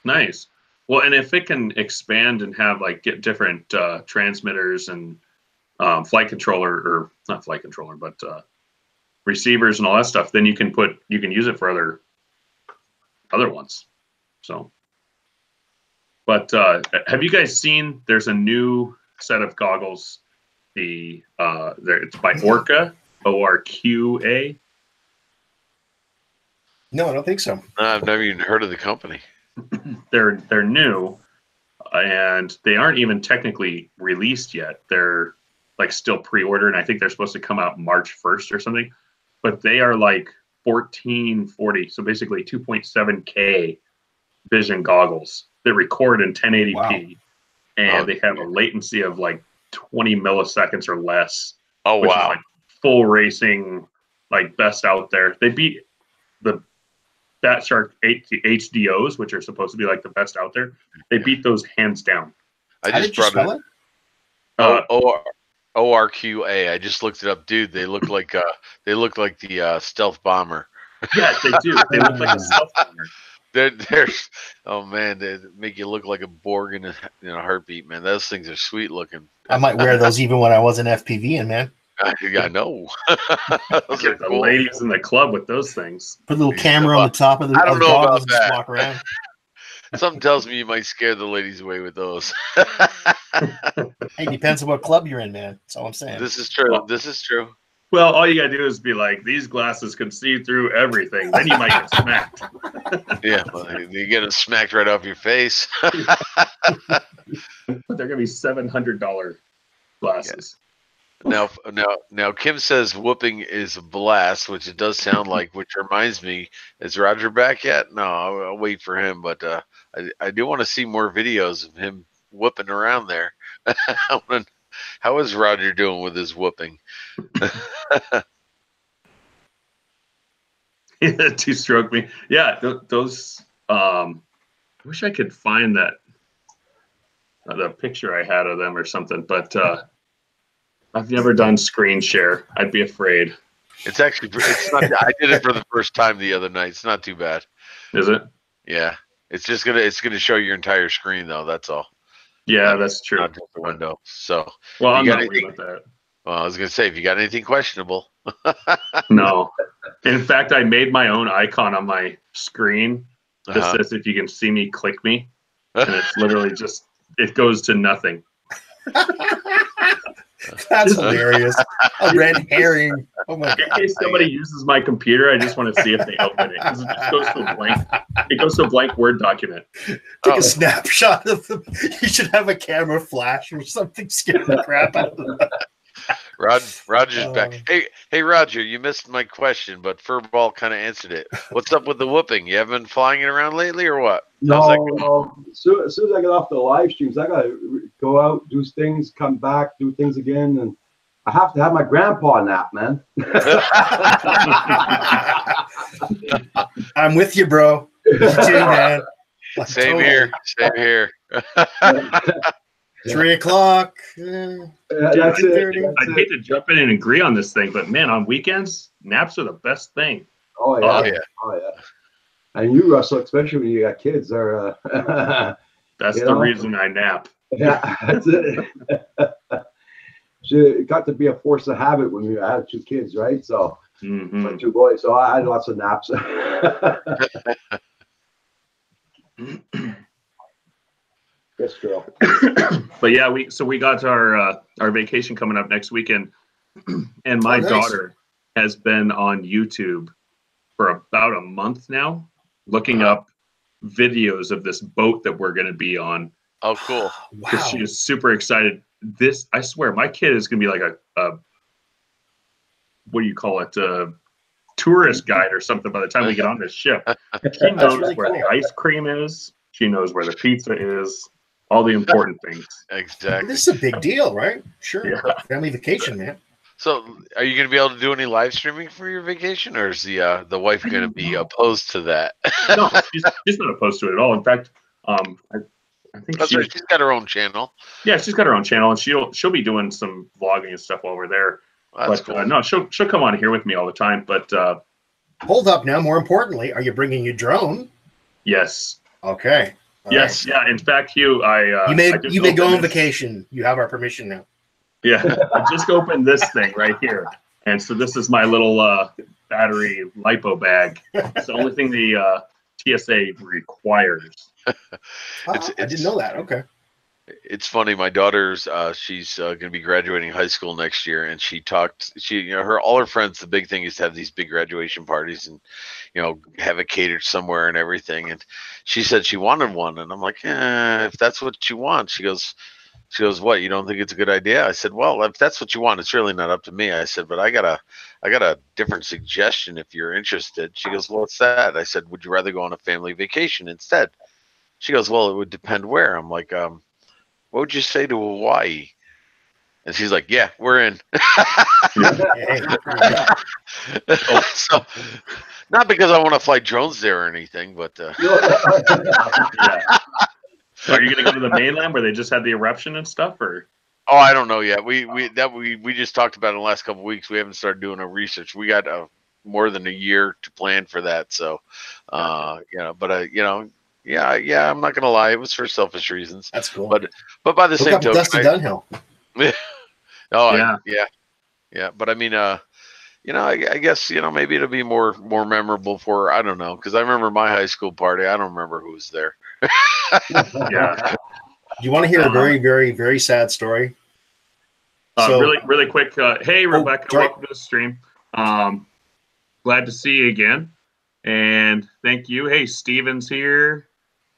nice. Well, and if it can expand and have get different transmitters and flight controller, or not flight controller, but receivers and all that stuff, then you can use it for other ones. So, but have you guys seen? There's a new set of goggles. It's by Orca, ORQA. No, I don't think so. I've never even heard of the company. They're new, and they aren't even technically released yet. They're still pre-ordered, and I think they're supposed to come out March 1st or something. But they are like 1440, so basically 2.7K vision goggles that record in 1080p, Wow. and they have a latency of 20 milliseconds or less. Oh which wow! is full racing, best out there. They beat the Batshark HDOs, which are supposed to be the best out there. They beat those hands down. I How just did you brought spell it. ORQA. I just looked it up, dude. They look like the stealth bomber. Yes, they do. They look like a stealth bomber. They're oh man, they make you look like a Borg in a heartbeat, man. Those things are sweet looking. I might wear those even when I wasn't FPVing, man. I know. Those are Get the cool. ladies in the club with those things. Put a little camera on the top of the I don't know goggles about and just that. walk around. Something tells me you might scare the ladies away with those. Hey, depends on what club you're in, man. That's all I'm saying. This is true. This is true. Well, all you gotta do is be like, these glasses can see through everything. Then you might get smacked. Yeah, well, you get them smacked right off your face. They're gonna be $700 glasses. Now, Kim says whooping is a blast, which it does sound like. Which reminds me, is Roger back yet? No, I'll wait for him. But I do want to see more videos of him whooping around there. How is Roger doing with his whooping? Two-stroke me. Yeah, those. I wish I could find that the picture I had of them or something. But I've never done screen share. I'd be afraid. It's actually, it's not. I did it for the first time the other night. It's not too bad. Is it? Yeah, it's gonna show your entire screen though. That's all. Yeah, that's true. Not just the window. So, Well, I'm you got not worried anything? about that. Well, I was gonna say, if you got anything questionable, No. In fact, I made my own icon on my screen that Uh-huh. says if you can see me, click me. And it's literally just, it goes to nothing. That's hilarious. A red herring. Oh my In god. case somebody uses my computer, I just want to see if they open it because it just goes to a blank. It goes to a blank Word document. Take Oh. a snapshot of them. You should have a camera flash or something. Scare the crap out of them. Roger's back. Hey, Roger, you missed my question, but Furball kind of answered it. What's up with the whooping? You haven't been flying it around lately, or what? How's that going? No. As soon as I get off the live streams, I gotta go out, do things, come back, do things again, and I have to have my grandpa nap, man. I'm with you, bro. You too, man. Same here. Same here. 3 o'clock. That's it. I'd hate to jump in and agree on this thing, but man, on weekends, naps are the best thing. Oh yeah. Oh, yeah. Oh yeah. And you, Russell, especially when you got kids, are That's You the know? reason I nap. yeah, that's it. It got to be a force of habit when we had 2 kids, right? So Mhm. my 2 boys, so I had lots of naps. Yes, girl. But yeah, we got our vacation coming up next weekend, and my nice. daughter has been on YouTube for about a month now, looking up videos of this boat that we're going to be on Oh, cool. because Wow. she is super excited. This, I swear, my kid is going to be like a what do you call it, a tourist guide or something by the time we get on this ship. She knows really where cool. the ice cream is. She knows where the pizza is. All the important things. Exactly. This is a big deal, right? Sure. Yeah. Family vacation, man. So, are you going to be able to do any live streaming for your vacation, or is the wife going to be opposed to that? No, she's not opposed to it at all. In fact, I think That's right. She's got her own channel. yeah, she's got her own channel, and she'll be doing some vlogging and stuff while we're there. That's But cool. no, she'll come on here with me all the time. But Hold up now. More importantly, are you bringing your drone? yes, Okay. All yes, yeah. In fact, Hugh, right. I You may just go on opened this- vacation. You have our permission now. Yeah, I just opened this thing right here, and so this is my little battery lipo bag. It's the only thing the TSA requires. I It's- didn't know that. Okay. It's funny. My daughter's she's going to be graduating high school next year, and she all her friends. The big thing is to have these big graduation parties and have it catered somewhere and everything. And she said she wanted one, and I'm like, if that's what you want. She goes, what? You don't think it's a good idea? I said, well, if that's what you want, it's really not up to me. I said, but I got a different suggestion if you're interested. She goes, well, what's that? I said, would you rather go on a family vacation instead? She goes, well, it would depend where. I'm like, what would you say to Hawaii? And she's like, yeah, we're in. Hey, So, not because I want to fly drones there or anything, but Yeah. Are you going to go to the mainland where they just had the eruption and stuff, or? oh, I don't know yet. We just talked about it in the last couple of weeks. We haven't started doing our research. We got more than a year to plan for that. So, yeah, I'm not gonna lie. It was for selfish reasons. that's cool. But by the Look same up token, Dusty Dunhill. yeah. But I mean, I guess maybe it'll be more memorable for I don't know because I remember my high school party. I don't remember who was there. Yeah. Do you want to hear a very, very, very sad story? So- Really quick. Hey, Rebecca, sorry. welcome to the stream. Glad to see you again, and thank you. Hey, Steven's here.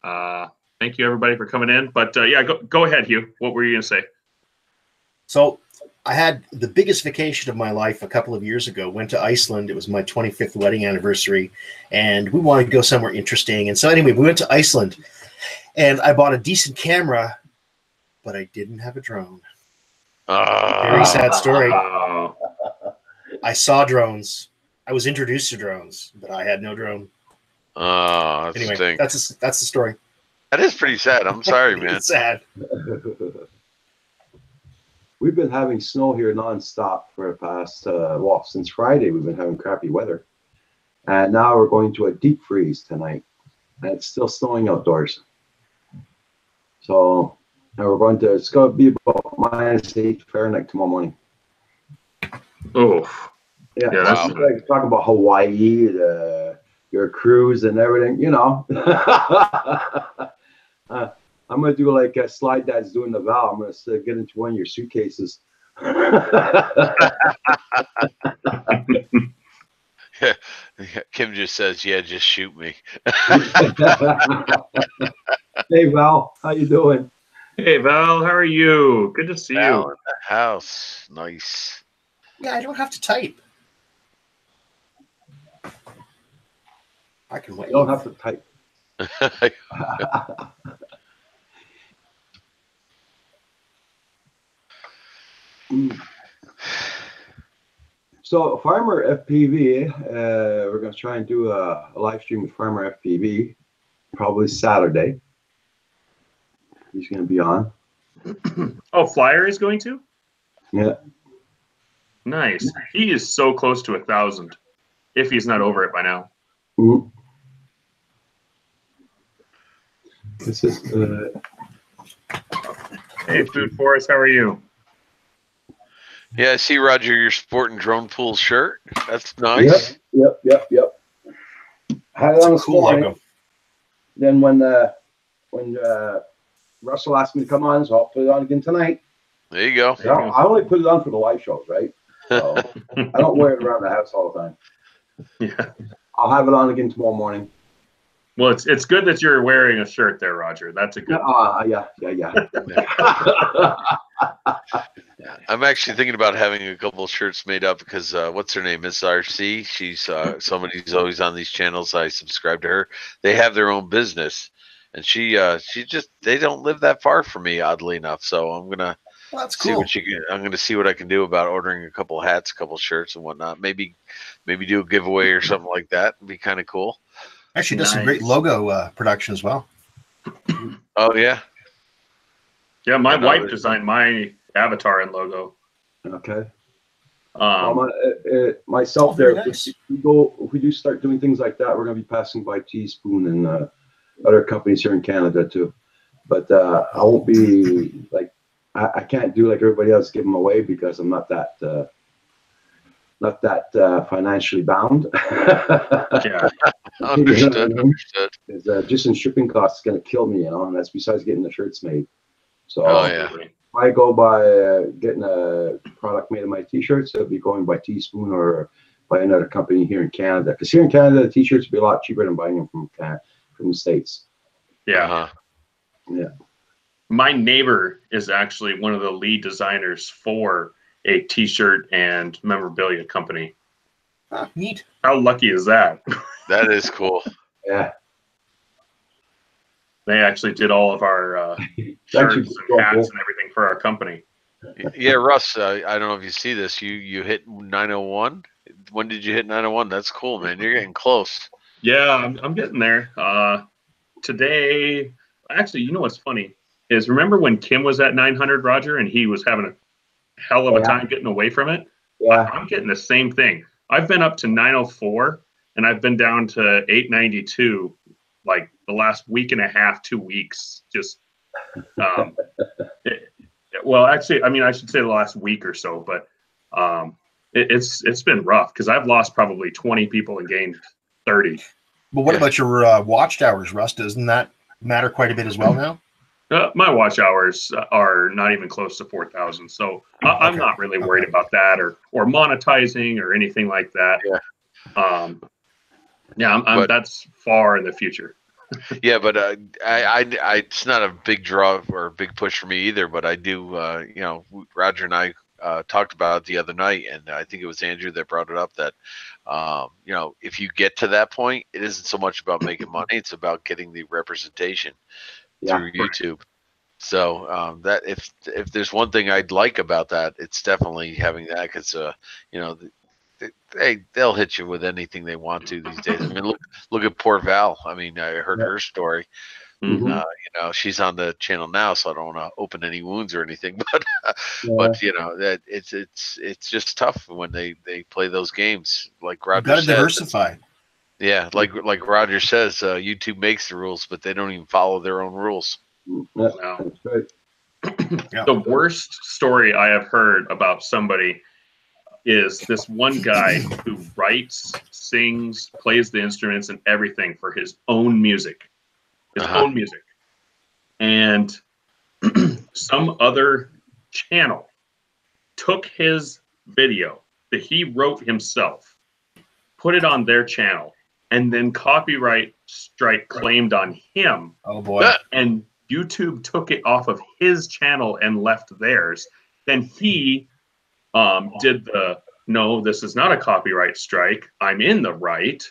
Thank you everybody for coming in. But yeah, go ahead, Hugh. What were you gonna say? So I had the biggest vacation of my life a couple of years ago. Went to Iceland. It was my 25th wedding anniversary, and we wanted to go somewhere interesting. And so anyway, we went to Iceland, and I bought a decent camera, but I didn't have a drone. Very sad story. Oh, I saw drones. I was introduced to drones, but I had no drone. Oh, that's Anyway, the thing. that's the story. That is pretty sad. I'm sorry, man. It's sad. we've been having snow here nonstop for the past, well, since Friday, we've been having crappy weather. And now we're going to a deep freeze tonight. And it's still snowing outdoors. So now it's going to be about -8 Fahrenheit tomorrow morning. Oh, Yeah, Yeah, that's like talking about Hawaii, your cruise and everything, you know. I'm gonna do like a slide dad's doing the Val. I'm gonna get into one of your suitcases. Kim just says, "Yeah, just shoot me." Hey Val, how you doing? hey Val, how are you? Good to see Val you. in the house, nice. Yeah, I don't have to type. I can wait. You don't have to type. So Farmer FPV, we're going to try and do a live stream with Farmer FPV, probably Saturday. He's going to be on. Oh, Flyer is going to? Yeah. Nice. He is so close to 1,000, if he's not over it by now. Ooh. This is Hey, Food Forest, how are you? Yeah, I see, Roger, you're sporting Drone Pool shirt. That's nice. Yep. Had it on this Cool morning. logo. Then when Russell asked me to come on, so I'll put it on again tonight. There you go. I only put it on for the live shows, right? So I don't wear it around the house all the time. Yeah. I'll have it on again tomorrow morning. Well, it's good that you're wearing a shirt there, Roger. That's a good. Yeah. I'm actually thinking about having a couple of shirts made up because what's her name? Miss RC. She's somebody who's always on these channels. I subscribe to her. They have their own business, and she just they don't live that far from me, oddly enough. So I'm gonna Well, that's see cool. what I'm gonna see what I can do about ordering a couple of hats, a couple of shirts, and whatnot. Maybe do a giveaway or something like that. It'd be kind of cool. Actually, does some Nice. great logo production as well. Oh yeah. Yeah, my I know wife that- designed my avatar and logo. Okay. Um, Myself very there. nice. If we do start doing things like that, we're going to be passing by Teaspoon and other companies here in Canada too. But I won't be like I can't do like everybody else, give them away because I'm not that financially bound. yeah. Understood. Understood. Because just in shipping costs, it's going to kill me, and that's besides getting the shirts made. So Oh yeah. if I go by getting a product made of my t-shirts, it'll be going by Teaspoon or by another company here in Canada. Because here in Canada, the t-shirts will be a lot cheaper than buying them from the States. Yeah. Uh-huh. Yeah. My neighbor is actually one of the lead designers for a T-shirt and memorabilia company. Ah, neat. How lucky is that? That is cool. Yeah. They actually did all of our shirts and hats and everything for our company. Yeah, Russ. I don't know if you see this. You hit 901. When did you hit 901? That's cool, man. You're getting close. Yeah, I'm getting there. Today, actually, you know what's funny is remember when Kim was at 900, Roger, and he was having a hell of a time getting away from it? Yeah. I'm getting the same thing. I've been up to 904 and I've been down to 892 like the last week and a half, 2 weeks. Just, well, actually, I mean, I should say the last week or so, but it's been rough because I've lost probably 20 people and gained 30. But what about your watched hours, Russ? Doesn't that matter quite a bit as well now? My watch hours are not even close to 4,000, so I'm not really worried about that or monetizing or anything like that. Yeah. That's far in the future. Yeah, but I it's not a big draw or a big push for me either. But I do, Roger and I talked about it the other night, and I think it was Andrew that brought it up that, if you get to that point, it isn't so much about making money; it's about getting the representation through YouTube. So that if there's one thing I'd like about that, it's definitely having that because they'll hit you with anything they want to these days. I mean, look at poor Val. I mean, I heard her story. Mhm. You know, she's on the channel now, so I don't want to open any wounds or anything. But Yeah. but you know that it's just tough when they play those games. Like You've Roger got to said, diversify. yeah, like Roger says, YouTube makes the rules, but they don't even follow their own rules. Yeah, No. that's right. Yeah. The worst story I have heard about somebody is this one guy who writes, sings, plays the instruments and everything for his own music. Uh-huh. And some other channel took his video that he wrote himself, put it on their channel, and then copyright strike claimed on him. Oh boy. And YouTube took it off of his channel and left theirs. Then he did the no, this is not a copyright strike. I'm in the right.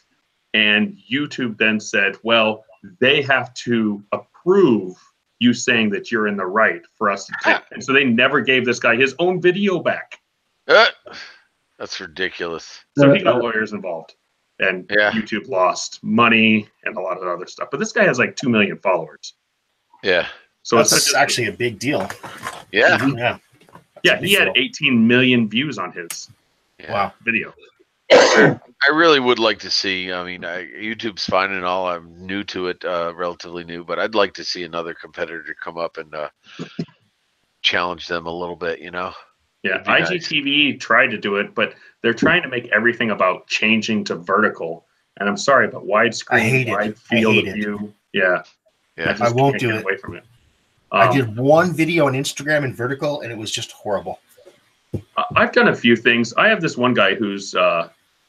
And YouTube then said, well, they have to approve you saying that you're in the right for us to take. And so they never gave this guy his own video back. That's ridiculous. So he got lawyers involved. And Yeah. YouTube lost money and a lot of other stuff. But this guy has like 2 million followers. Yeah. So That's it's actually a big deal. Yeah. Yeah. yeah, he had 18 million views on his Yeah. Wow. video. I really would like to see. I mean, YouTube's fine and all. I'm new to it, relatively new, but I'd like to see another competitor come up and challenge them a little bit. You know? Yeah, It'd be nice. IGTV tried to do it, but they're trying to make everything about changing to vertical. And I'm sorry, but I widescreen, hate it. wide I field hate of it. view. Yeah, Yeah. just I won't can't do get it. away from it. I did one video on Instagram in vertical, and it was just horrible. I've done a few things. I have this one guy who's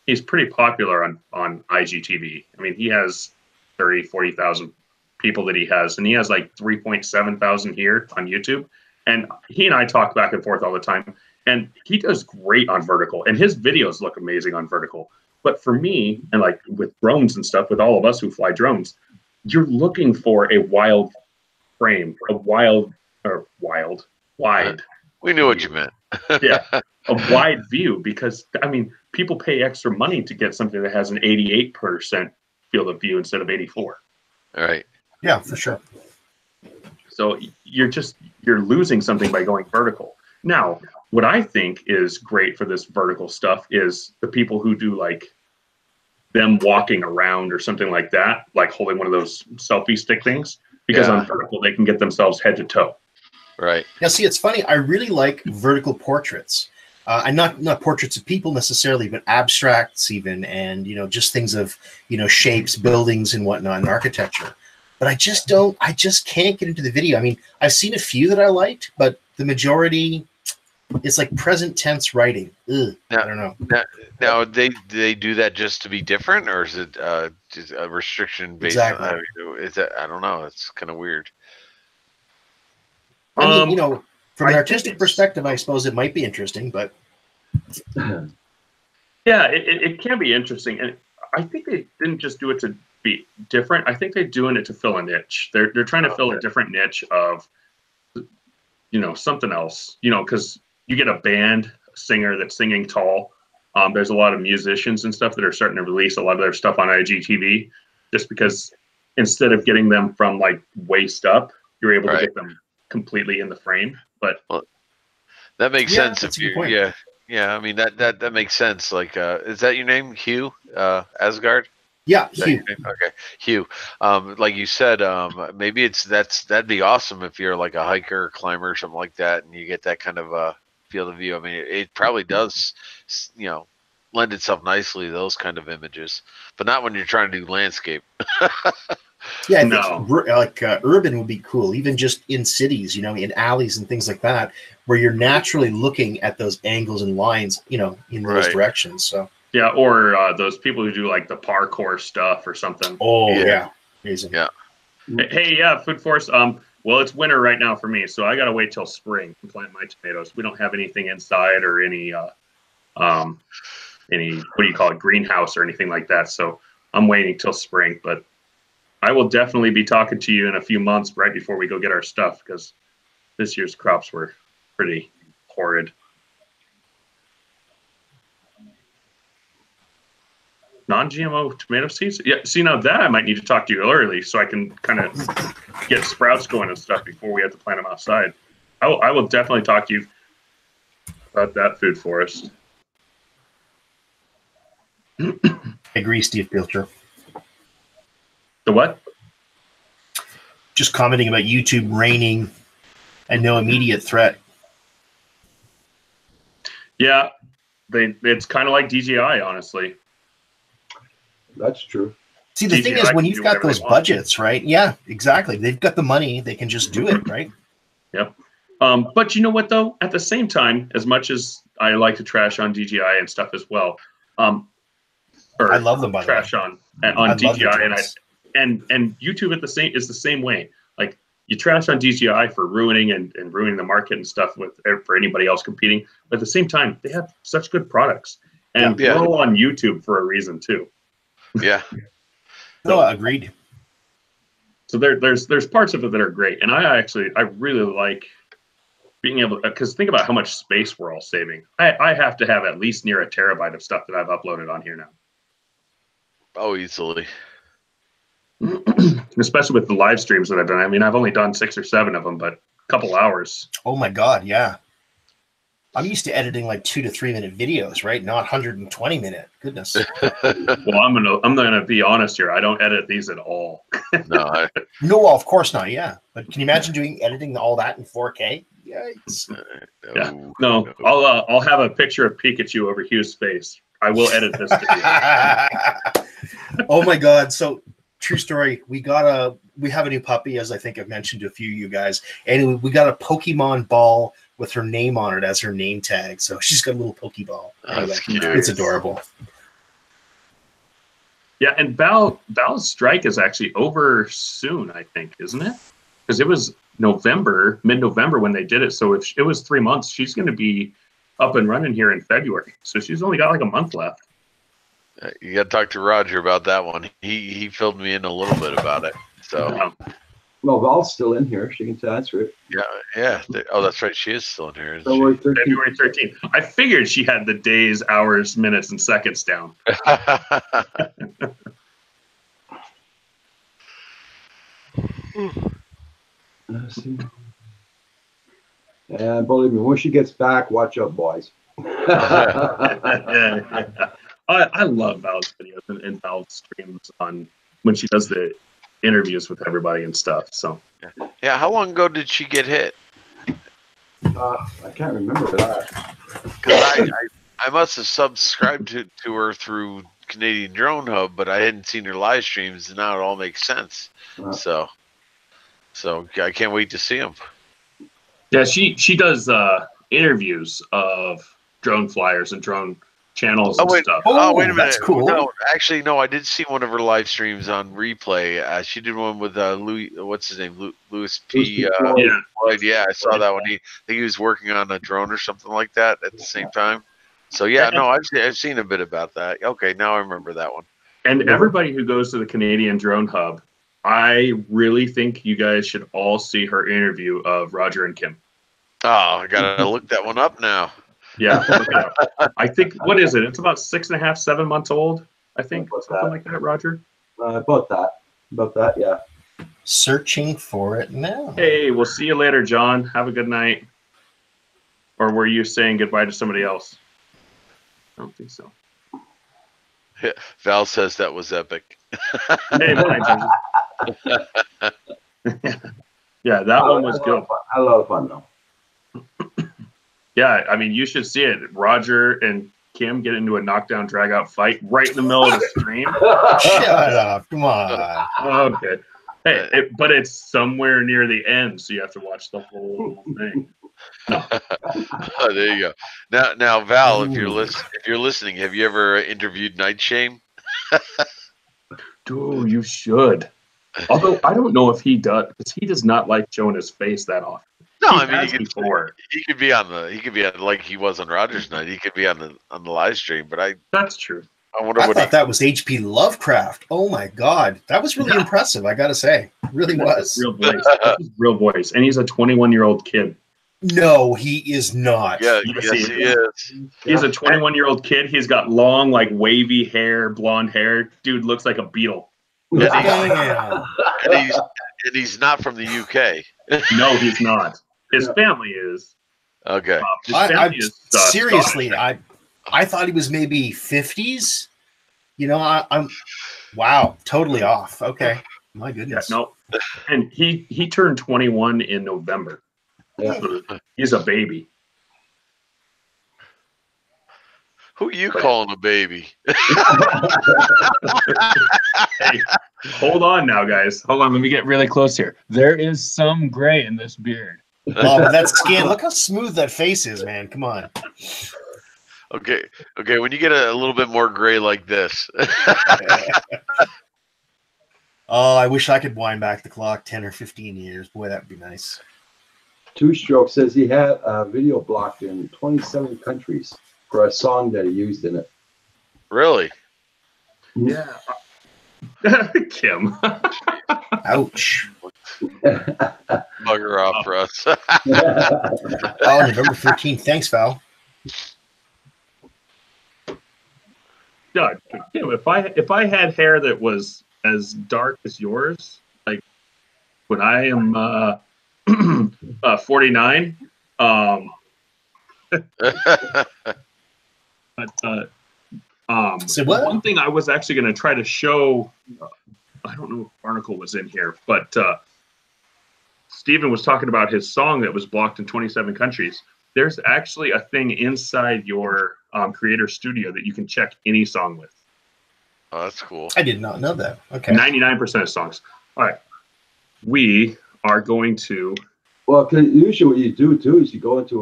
he's pretty popular on IGTV. I mean, he has 30, 40,000 people that he has, and he has like 3.7 thousand here on YouTube. And he and I talk back and forth all the time. And he does great on vertical, and his videos look amazing on vertical. But for me, and like with drones and stuff, with all of us who fly drones, you're looking for a wild frame, wide. We knew what you meant. Yeah, a wide view, because I mean, people pay extra money to get something that has an 88% field of view instead of 84. All right. Yeah, for sure. So you're losing something by going vertical. Now, what I think is great for this vertical stuff is the people who do like them walking around or something like that, like holding one of those selfie stick things, because Yeah. on vertical they can get themselves head to toe. Right. Now, see, it's funny. I really like vertical portraits, and not portraits of people necessarily, but abstracts even, and just things of shapes, buildings, and whatnot, and architecture. But I just can't get into the video. I mean, I've seen a few that I liked, but the majority, it's like present tense writing. Ugh, Yeah. I don't know. Now, they do that just to be different, or is it just a restriction based Exactly. on? Is that, I don't know. It's kind of weird. I mean, from I an think artistic it's- perspective, I suppose it might be interesting, but Yeah, it can be interesting, and I think they didn't just do it to be different. I think they're doing it to fill a niche. They're trying to fill a different niche of, something else. Because you get a band singer that's singing tall. There's a lot of musicians and stuff that are starting to release a lot of their stuff on IGTV, just because instead of getting them from like waist up, you're able to Right. get them completely in the frame. But That makes Yeah, sense that's if a good you. point. Yeah. I mean that makes sense. Like, is that your name, Hugh Asgard? yeah, Is that Hugh. your name? Okay, Hugh. Like you said, maybe that'd be awesome if you're like a hiker or climber or something like that, and you get that kind of field of view. I mean, it probably does, lend itself nicely to those kind of images, but not when you're trying to do landscape. Yeah, I No. think urban would be cool, even just in cities, in alleys and things like that, where you're naturally looking at those angles and lines, in those Right. directions. So, yeah, or those people who do like the parkour stuff or something. yeah, amazing. Yeah. Hey, yeah, Food Force. Well, it's winter right now for me, so I gotta wait till spring to plant my tomatoes. We don't have anything inside or any what do you call it, greenhouse or anything like that. So I'm waiting till spring, but I will definitely be talking to you in a few months right before we go get our stuff, because this year's crops were pretty horrid. non-GMO tomato seeds. Yeah, see, now that I might need to talk to you early so I can kind of get sprouts going and stuff before we have to plant them outside. I will definitely talk to you about that food forest. I agree, Steve Pilcher. The what? Just commenting about YouTube raining and no immediate threat. Yeah, it's kind of like DJI, honestly. That's true. See, the thing DJI is, when can you've do got whatever those they want. budgets, right? Yeah, exactly. They've got the money. They can just do it, right? Yep. But you know what, though? At the same time, as much as I like to trash on DJI and stuff as well, or I love them, by the way. trash on I love the DJI, drones. and YouTube is the same way. Like, you trash on DJI for ruining and ruining the market and stuff for anybody else competing. But at the same time, they have such good products, and Yeah. they're all on YouTube for a reason too. Yeah. No, agreed. So there's parts of it that are great, and I really like being able to, because think about how much space we're all saving. I have to have at least near a terabyte of stuff that I've uploaded on here now. Oh, easily. Especially with the live streams that I've done. I mean, I've only done 6 or 7 of them, but a couple hours. Oh my God, yeah. I'm used to editing like 2 to 3 minute videos, right? Not 120 minute. Goodness. Well, I'm gonna be honest here. I don't edit these at all. No, No, well, of course not. Yeah, but can you imagine editing all that in 4K? Yikes. Yeah. No, I'll have a picture of Pikachu over Hugh's face. I will edit this video. Oh my God. So true story. We have a new puppy, as I think I've mentioned to a few of you guys. And we got a Pokemon ball with her name on it as her name tag. So she's got a little Pokeball. Anyway, That's cute. it's adorable. Yeah, and Val's strike is actually over soon, I think, isn't it? Because it was mid-November when they did it. So if it was 3 months, she's going to be up and running here in February. So she's only got like a month left. You got to talk to Roger about that one. He filled me in a little bit about it. So Well, Val's still in here. She can answer it. yeah. Oh, that's right. She is still in here. Isn't February 13th. February 13th. I figured she had the days, hours, minutes, and seconds down. Let's see. And believe me, when she gets back, watch out, boys. I love Val's videos and Val's streams on when she does the interviews with everybody and stuff. So Yeah. How long ago did she get hit? I can't remember that. Because I must have subscribed to her through Canadian Drone Hub, but I hadn't seen her live streams, and now it all makes sense. So I can't wait to see them. yeah, she does interviews of drone flyers and drone channels and stuff. Oh, wait a minute. That's cool. No, actually, no. I did see one of her live streams on replay. She did one with Louis. What's his name? Louis P. Yeah. Floyd. Yeah, I saw that one. I think he was working on a drone or something like that at the same time. So yeah, no, I've seen a bit about that. Okay, now I remember that one. And everybody who goes to the Canadian Drone Hub, I really think you guys should all see her interview of Roger and Kim. Oh, I gotta look that one up now. Yeah, look it up. I think, what is it? It's about 6.5, 7 months old, I think. About Something that. like that, Roger. About that, yeah. Searching for it now. Hey, we'll see you later, John. Have a good night. Or were you saying goodbye to somebody else? I don't think so. Val says that was epic. Hey, bye, yeah, that one was good. A lot of fun, though. Yeah, I mean, you should see it. Roger and Kim get into a knockdown, drag-out fight right in the middle of the stream. Shut up. Come on. Okay. Hey, but it's somewhere near the end, so you have to watch the whole thing. Oh, there you go. Now, Val, if you're listening, have you ever interviewed Night Shame? Dude, you should. Although I don't know if he does, because he does not like showing his face that often. No, He I mean has before. he could be on like he was on Rogers Night. He could be on the live stream, but That's true. I wonder I what thought that was H.P. Lovecraft. Oh my God. That was really impressive, I gotta say. Really was. Real voice. That's his real voice. And he's a 21-year-old kid. No, he is not. Yeah, Yes, yes, he he is. He's a 21-year-old kid. He's got long, like wavy hair, blonde hair. Dude looks like a beetle. And he's, Damn. and he's not from the UK. No, he's not. His Yeah. family is. Okay. His I family is seriously, Scottish. I thought he was maybe 50s. You know, I'm wow, totally off. Okay, my Yeah, goodness. no, and he turned 21 in November. Yeah. So he's a baby. Who you calling a baby? Hey, hold on now, guys. Hold on, let me get really close here. There is some gray in this beard. Oh, but that skin! Look how smooth that face is, man. Come on. Okay. When you get a little bit more gray like this, Oh, I wish I could wind back the clock 10 or 15 years. Boy, that'd be nice. Two Stroke says he had a video blocked in 27 countries for a song that he used in it. really? Yeah. Kim. Ouch. Bugger off, Russ. Oh, November 13th. Thanks, Val. God, Kim, if I had hair that was as dark as yours, like when I am 49, but Say what? one thing I was actually going to try to show, I don't know if Barnacle was in here, but Steven was talking about his song that was blocked in 27 countries. There's actually a thing inside your Creator Studio that you can check any song with. Oh, that's cool. I did not know that. Okay. 99% of songs. All right. We are going to. Well, 'cause usually what you do too is you go into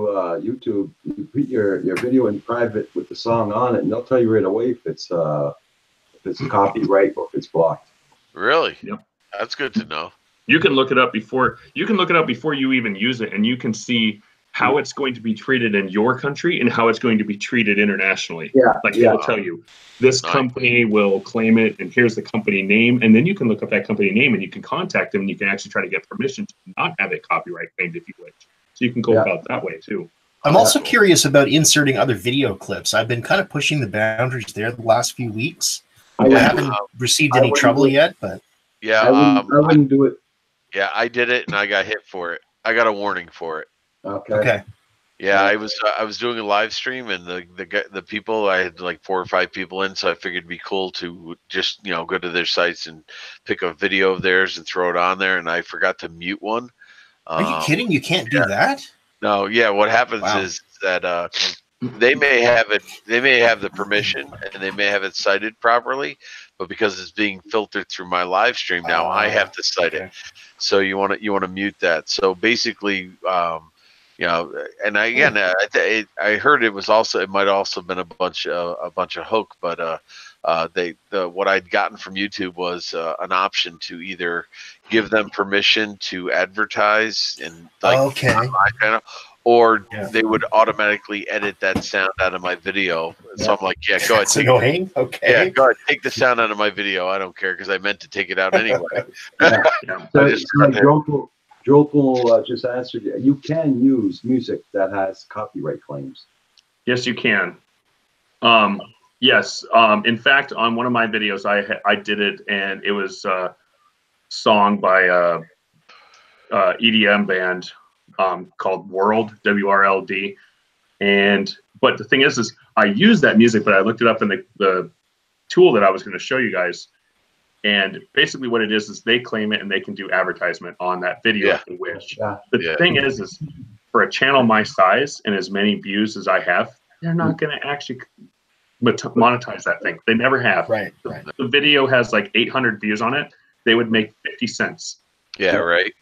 YouTube, you put your video in private with the song on it, and they'll tell you right away if it's copyright or if it's blocked. Really? Yep. That's good to know. You can look it up before you even use it, and you can see how it's going to be treated in your country and how it's going to be treated internationally. Yeah, Like yeah. it'll tell you this Nice. company will claim it, and here's the company name, and then you can look up that company name and you can contact them, and you can actually try to get permission to not have it copyright claimed if you wish. So you can go Yeah. about that way too. I'm also curious about inserting other video clips. I've been kind of pushing the boundaries there the last few weeks. I Yeah. haven't received I any wouldn't trouble do it. yet, but Yeah. I wouldn't do it. Yeah, I did it and I got hit for it. I got a warning for it. Okay. okay. Yeah, I was doing a live stream and the people, I had like 4 or 5 people in, so I figured it'd be cool to just go to their sites and pick a video of theirs and throw it on there, and I forgot to mute one. Are you kidding? You can't do that? No, yeah. What happens Wow. is that they may have the permission and they may have it cited properly, but because it's being filtered through my live stream now, I have to cite okay. it. So you want to mute that. So basically, and I heard it might also been a bunch of hook, but what I'd gotten from YouTube was an option to either give them permission to advertise and Okay. on my channel, or Yeah. they would automatically edit that sound out of my video. So I'm like, yeah, go ahead. That's annoying. Okay. Yeah, go ahead. Take the sound out of my video. I don't care because I meant to take it out anyway. Yeah. Yeah. I So, just Joel just answered. You can use music that has copyright claims. Yes, you can. Yes. In fact, on one of my videos, I did it, and it was a song by a EDM band called World, WRLD. But the thing is I used that music, but I looked it up in the tool that I was going to show you guys. And basically what it is they claim it and they can do advertisement on that video if they wish. Yeah. The thing is for a channel my size and as many views as I have, they're not going to actually monetize that thing. They never have. Right. The video has like 800 views on it. They would make 50 cents. Yeah, right.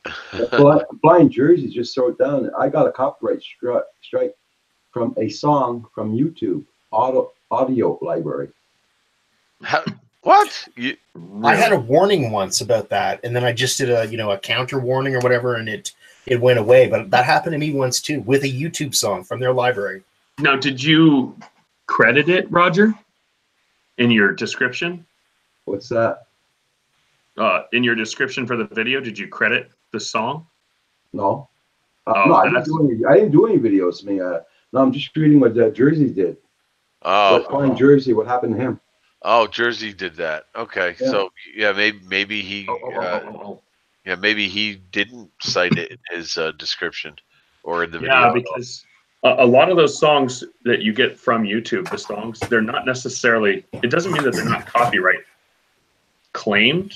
Blind Jersey just throw it down. I got a copyright strike from a song from YouTube audio library. What? I had a warning once about that, and then I just did a counter warning or whatever, and it went away. But that happened to me once too with a YouTube song from their library. Now, did you credit it, Roger, in your description? What's that? In your description for the video, did you credit the song? No. No, I didn't do any videos. No, I'm just reading what Jersey did. Oh, What Jersey? What happened to him? oh, Jersey did that. Okay, Yeah. so yeah, maybe he, yeah, maybe he didn't cite it in his description or in the video. Yeah, because a lot of those songs that you get from YouTube, the songs, they're not necessarily. It doesn't mean that they're not copyright claimed.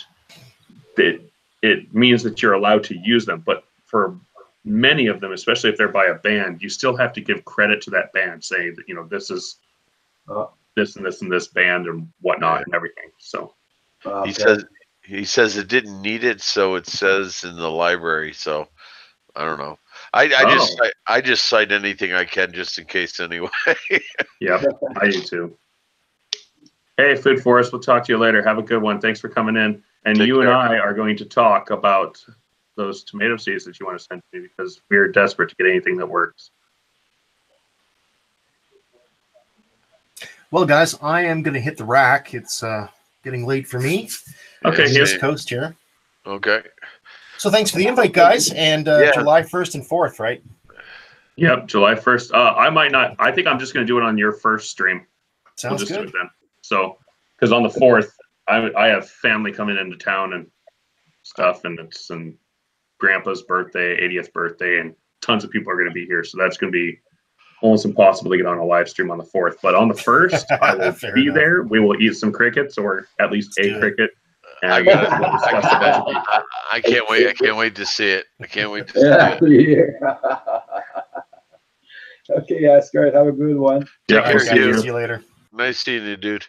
It means that you're allowed to use them, but for many of them, especially if they're by a band, you still have to give credit to that band, saying that this is this and this and this band and whatnot and everything. So he says it didn't need it, so it says in the library. So I don't know. I just cite anything I can just in case anyway. Yeah, I do too. Hey, Food Forest, we'll talk to you later. Have a good one. Thanks for coming in. And Take you care. and I are going to talk about those tomato seeds that you want to send to me because we're desperate to get anything that works. Well, guys, I am going to hit the rack. It's getting late for me. Okay, Yes, here's East Coast here. Okay. So thanks for the invite, guys. And July 1st and 4th, right? Yep, July 1st. I might not. I think I'm just going to do it on your first stream. Sounds We'll just do good. it then. So, because on the 4th, I have family coming into town and stuff, and it's Grandpa's birthday, 80th birthday, and tons of people are going to be here. So that's going to be almost impossible to get on a live stream on the 4th. But on the 1st, I will Fair be enough. there. We will eat some crickets, or at least Let's a do it. cricket. And I got it. we'll discuss a bunch of people. I can't wait. I can't wait to see it. I can't wait to see it. Okay, Asgard, have a good one. Yeah, Take we'll care, see dude. you. See you later. Nice seeing you, dude.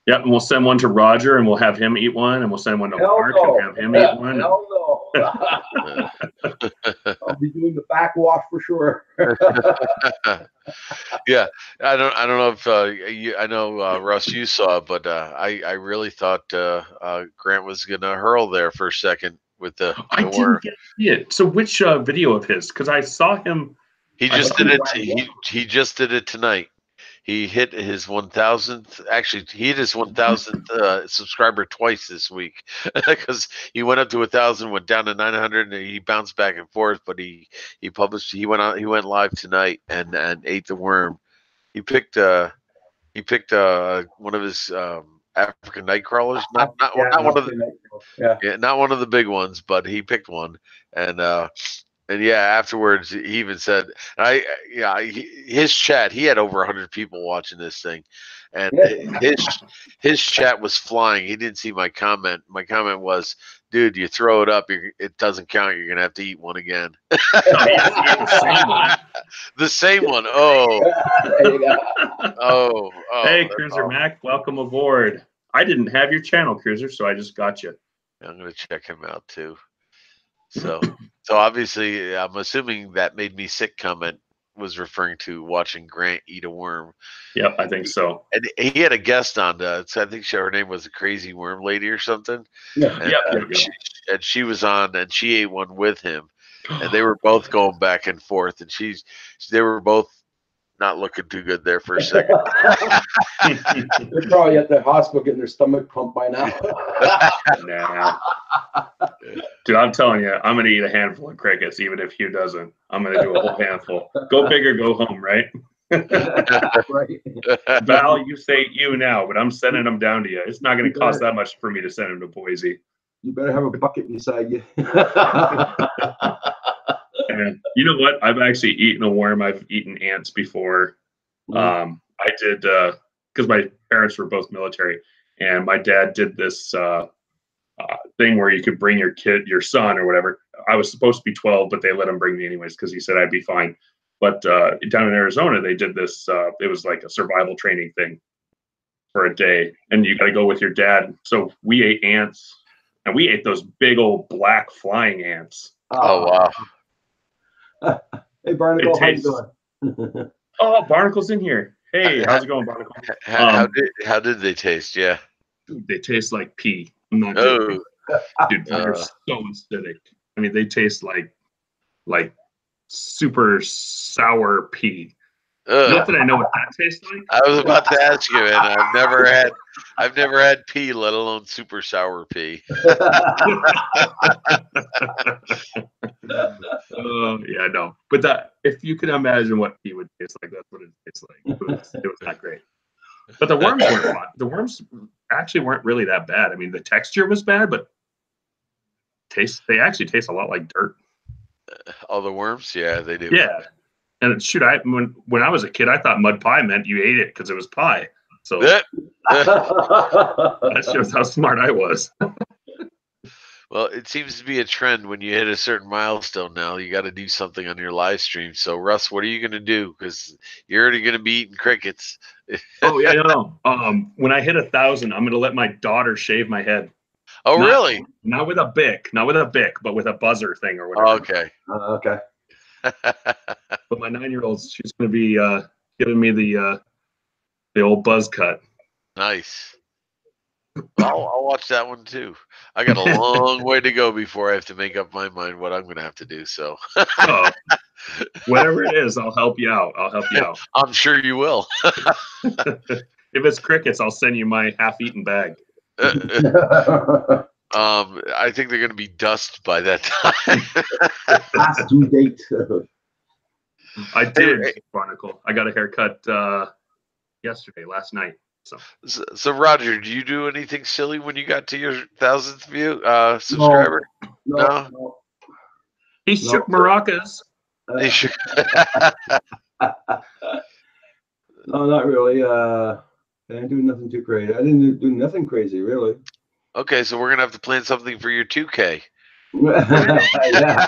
Yep, and we'll send one to Roger, and we'll have him eat one, and we'll send one to Hell Mark no. and have him eat one. Hell no. I'll be doing the backwash for sure. Yeah, I don't know if I know Russ, you saw it, but I really thought Grant was gonna hurl there for a second with the I worm. didn't get to see it. So which video of his? Because I saw him. He I just saw did him it. live. He just did it tonight. He hit his 1,000th. Actually, he hit his 1,000th subscriber twice this week because he went up to 1,000, went down to 900, and he bounced back and forth. But he published. He went live tonight and ate the worm. He picked one of his African night crawlers. Not one of the not one of the big ones, but he picked one and yeah, afterwards he even said, his chat. He had over 100 people watching this thing, and his chat was flying. He didn't see my comment. My comment was, "Dude, you throw it up, it doesn't count. You're gonna have to eat one again." The same one. Oh. Hey, that's Cruiser awful. Mac, welcome aboard. I didn't have your channel, Cruiser, so I just got you. I'm gonna check him out too. So obviously, I'm assuming that made me sick comment was referring to watching Grant eat a worm. Yep, I think so. And he had a guest on. So I think her name was the Crazy Worm Lady or something. Yeah. And, she was on, and she ate one with him, and they were both going back and forth, and they were both not looking too good there for a second. They're probably at the hospital getting their stomach pumped by now. Nah. Dude, I'm telling you, I'm gonna eat a handful of crickets, even if Hugh doesn't. I'm gonna do a whole handful. Go big or go home, right? Right. Val, you say you now, but I'm sending them down to you. It's not gonna cost that much for me to send them to Boise. You better have a bucket beside you. And you know what? I've actually eaten a worm. I've eaten ants before. I did because my parents were both military, and my dad did this thing where you could bring your son or whatever. I was supposed to be 12, but they let him bring me anyways because he said I'd be fine. But down in Arizona, they did this. It was like a survival training thing for a day, and you got to go with your dad. So we ate ants, and we ate those big old black flying ants. Oh wow! Hey, Barnacle, how you doing? Oh, Barnacle's in here. Hey, how's it going, Barnacle? How did they taste? Yeah. Dude, they taste like pea. I'm not Oh. joking. Dude, they're so acidic. I mean, they taste like super sour pea. Not that I know what that tastes like. I was about to ask you, and I've never had pea, let alone super sour pea. Yeah, no. But that, if you can imagine what pee would taste like, that's what it tastes like. It was not great. But the worms weren't fun. The worms actually weren't really that bad. I mean, the texture was bad, but they actually taste a lot like dirt. All the worms, yeah, they do. Yeah. And shoot, when I was a kid, I thought mud pie meant you ate it because it was pie. So Eh, that shows how smart I was. Well, it seems to be a trend when you hit a certain milestone now. You got to do something on your live stream. So, Russ, what are you going to do? Because you're already going to be eating crickets. Oh yeah, no. When I hit 1,000, I'm gonna let my daughter shave my head. Oh, Not- really? Not with a bic, but with a buzzer thing or whatever. Oh, okay. Okay. But my 9-year-old, she's gonna be giving me the old buzz cut. Nice. I'll watch that one too. I got a long way to go before I have to make up my mind what I'm going to have to do. So, Oh, whatever it is, I'll help you out. I'm sure you will. If it's crickets, I'll send you my half-eaten bag. I think they're going to be dust by that time. Past due date. I did, Barnacle. I got a haircut last night. So, Roger, do you do anything silly when you got to your 1,000th view subscriber? No. He shook maracas. You should- No, not really. I didn't do nothing too crazy. I didn't do nothing crazy, really. Okay, so we're gonna have to plan something for your 2K. Yeah.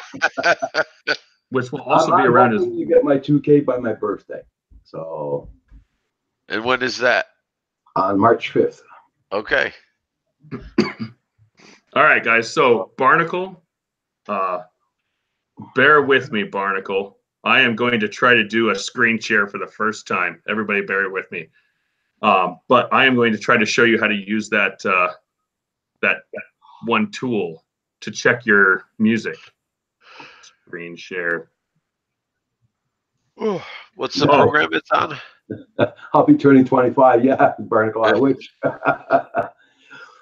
Which will also be around hoping to get my 2K by my birthday. So And when is that? on March 5th. Okay. All right, guys. So Barnacle, bear with me, Barnacle. I am going to try to do a screen share for the first time. Everybody, bear with me. But I am going to try to show you how to use that one tool to check your music. Screen share. What's the program it's on? I'll be turning 25. Yeah, Barnacle, I wish.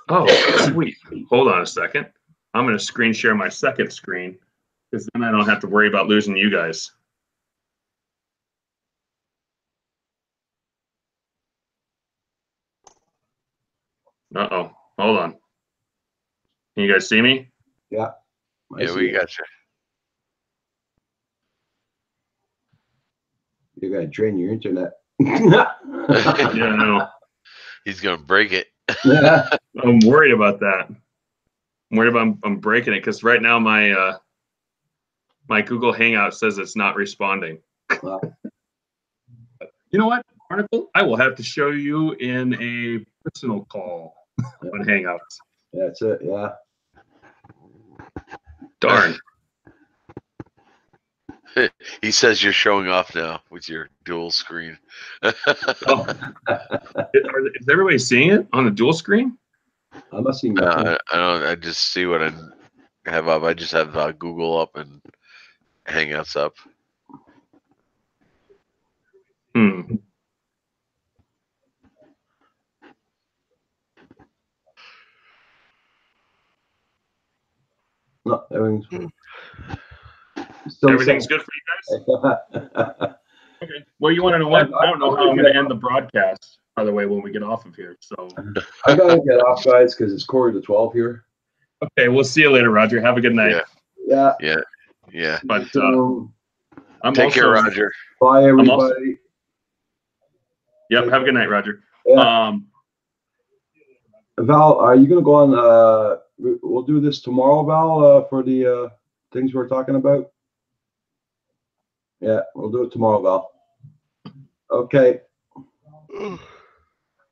Oh, sweet. Hold on a second. I'm going to screen share my second screen because then I don't have to worry about losing you guys. Uh-oh. Hold on. Can you guys see me? Yeah. Yeah, we got you. You're going to drain your internet. Yeah, I know. He's gonna break it. I'm worried about that. I'm worried about I'm breaking it because right now my my Google Hangout says it's not responding. Wow. You know what, Barnacle? I will have to show you in a personal call on Hangouts. That's it. Yeah. Darn. He says you're showing off now with your dual screen. Oh. Is everybody seeing it on the dual screen? I must see. I don't. I just see what I have up. I just have Google up and Hangouts up. Hmm. No, everything's Everything's good for you guys? Okay. Well, you want to know what? I don't know how I'm going to end the broadcast, by the way, when we get off of here. So, I gotta get off, guys, because it's 11:45 here. okay, we'll see you later, Roger. Have a good night. Yeah. Yeah. Yeah. But So, I'm Take also, care, Roger. bye, also- everybody. Yep. Have a good night, Roger. Yeah. Val, are you gonna go on? We'll do this tomorrow, Val, for the things we're talking about. Yeah, we'll do it tomorrow, Val. Okay.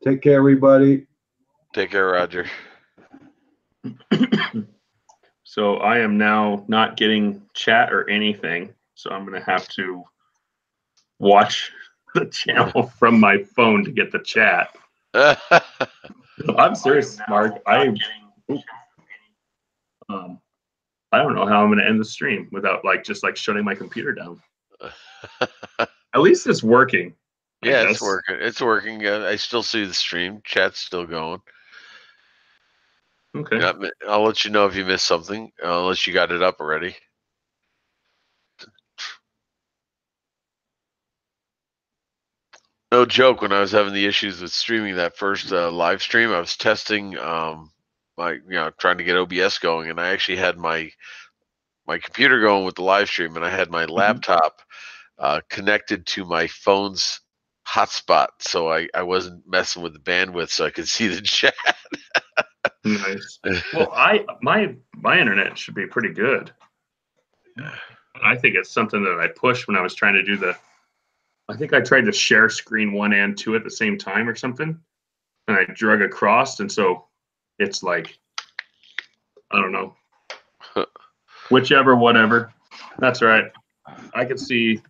Take care, everybody. Take care, Roger. So I am now not getting chat or anything. So I'm going to have to watch the channel from my phone to get the chat. I'm serious, Mark. I don't know how I'm going to end the stream without just shutting my computer down. At least it's working. I Yeah, it's guess. working. It's working. I still see the stream. Chat's still going. Okay. Yeah, I'll let you know if you missed something, unless you got it up already. No joke. When I was having the issues with streaming that first live stream, I was testing trying to get OBS going, and I actually had my computer going with the live stream, and I had my laptop connected to my phone's hotspot, so I wasn't messing with the bandwidth, so I could see the chat. Nice. Well, my internet should be pretty good. I think it's something that I pushed when I was trying to do I think I tried to share screen 1 and 2 at the same time or something, and I drug across, and so it's like, I don't know, whichever, whatever. That's right. I can see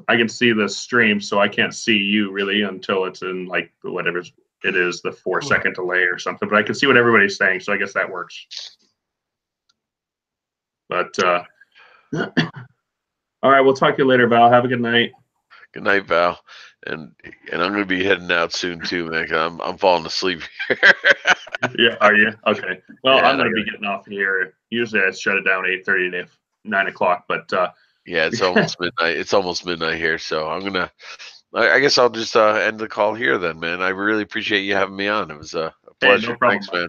the stream, so I can't see you really until it's in like whatever it is, the 4-second delay or something. But I can see what everybody's saying, so I guess that works. But all right, we'll talk to you later, Val. Have a good night. Good night, Val. And I'm gonna be heading out soon too, man. 'Cause I'm falling asleep here. Yeah, are you? Okay. Well, Yeah, I'm gonna be getting off here. Usually I shut it down 8:30 to 9 o'clock, but yeah, it's almost midnight. It's almost midnight here, so I'm gonna. I guess I'll just end the call here then, man. I really appreciate you having me on. It was a pleasure. Hey, no problem. Thanks, man.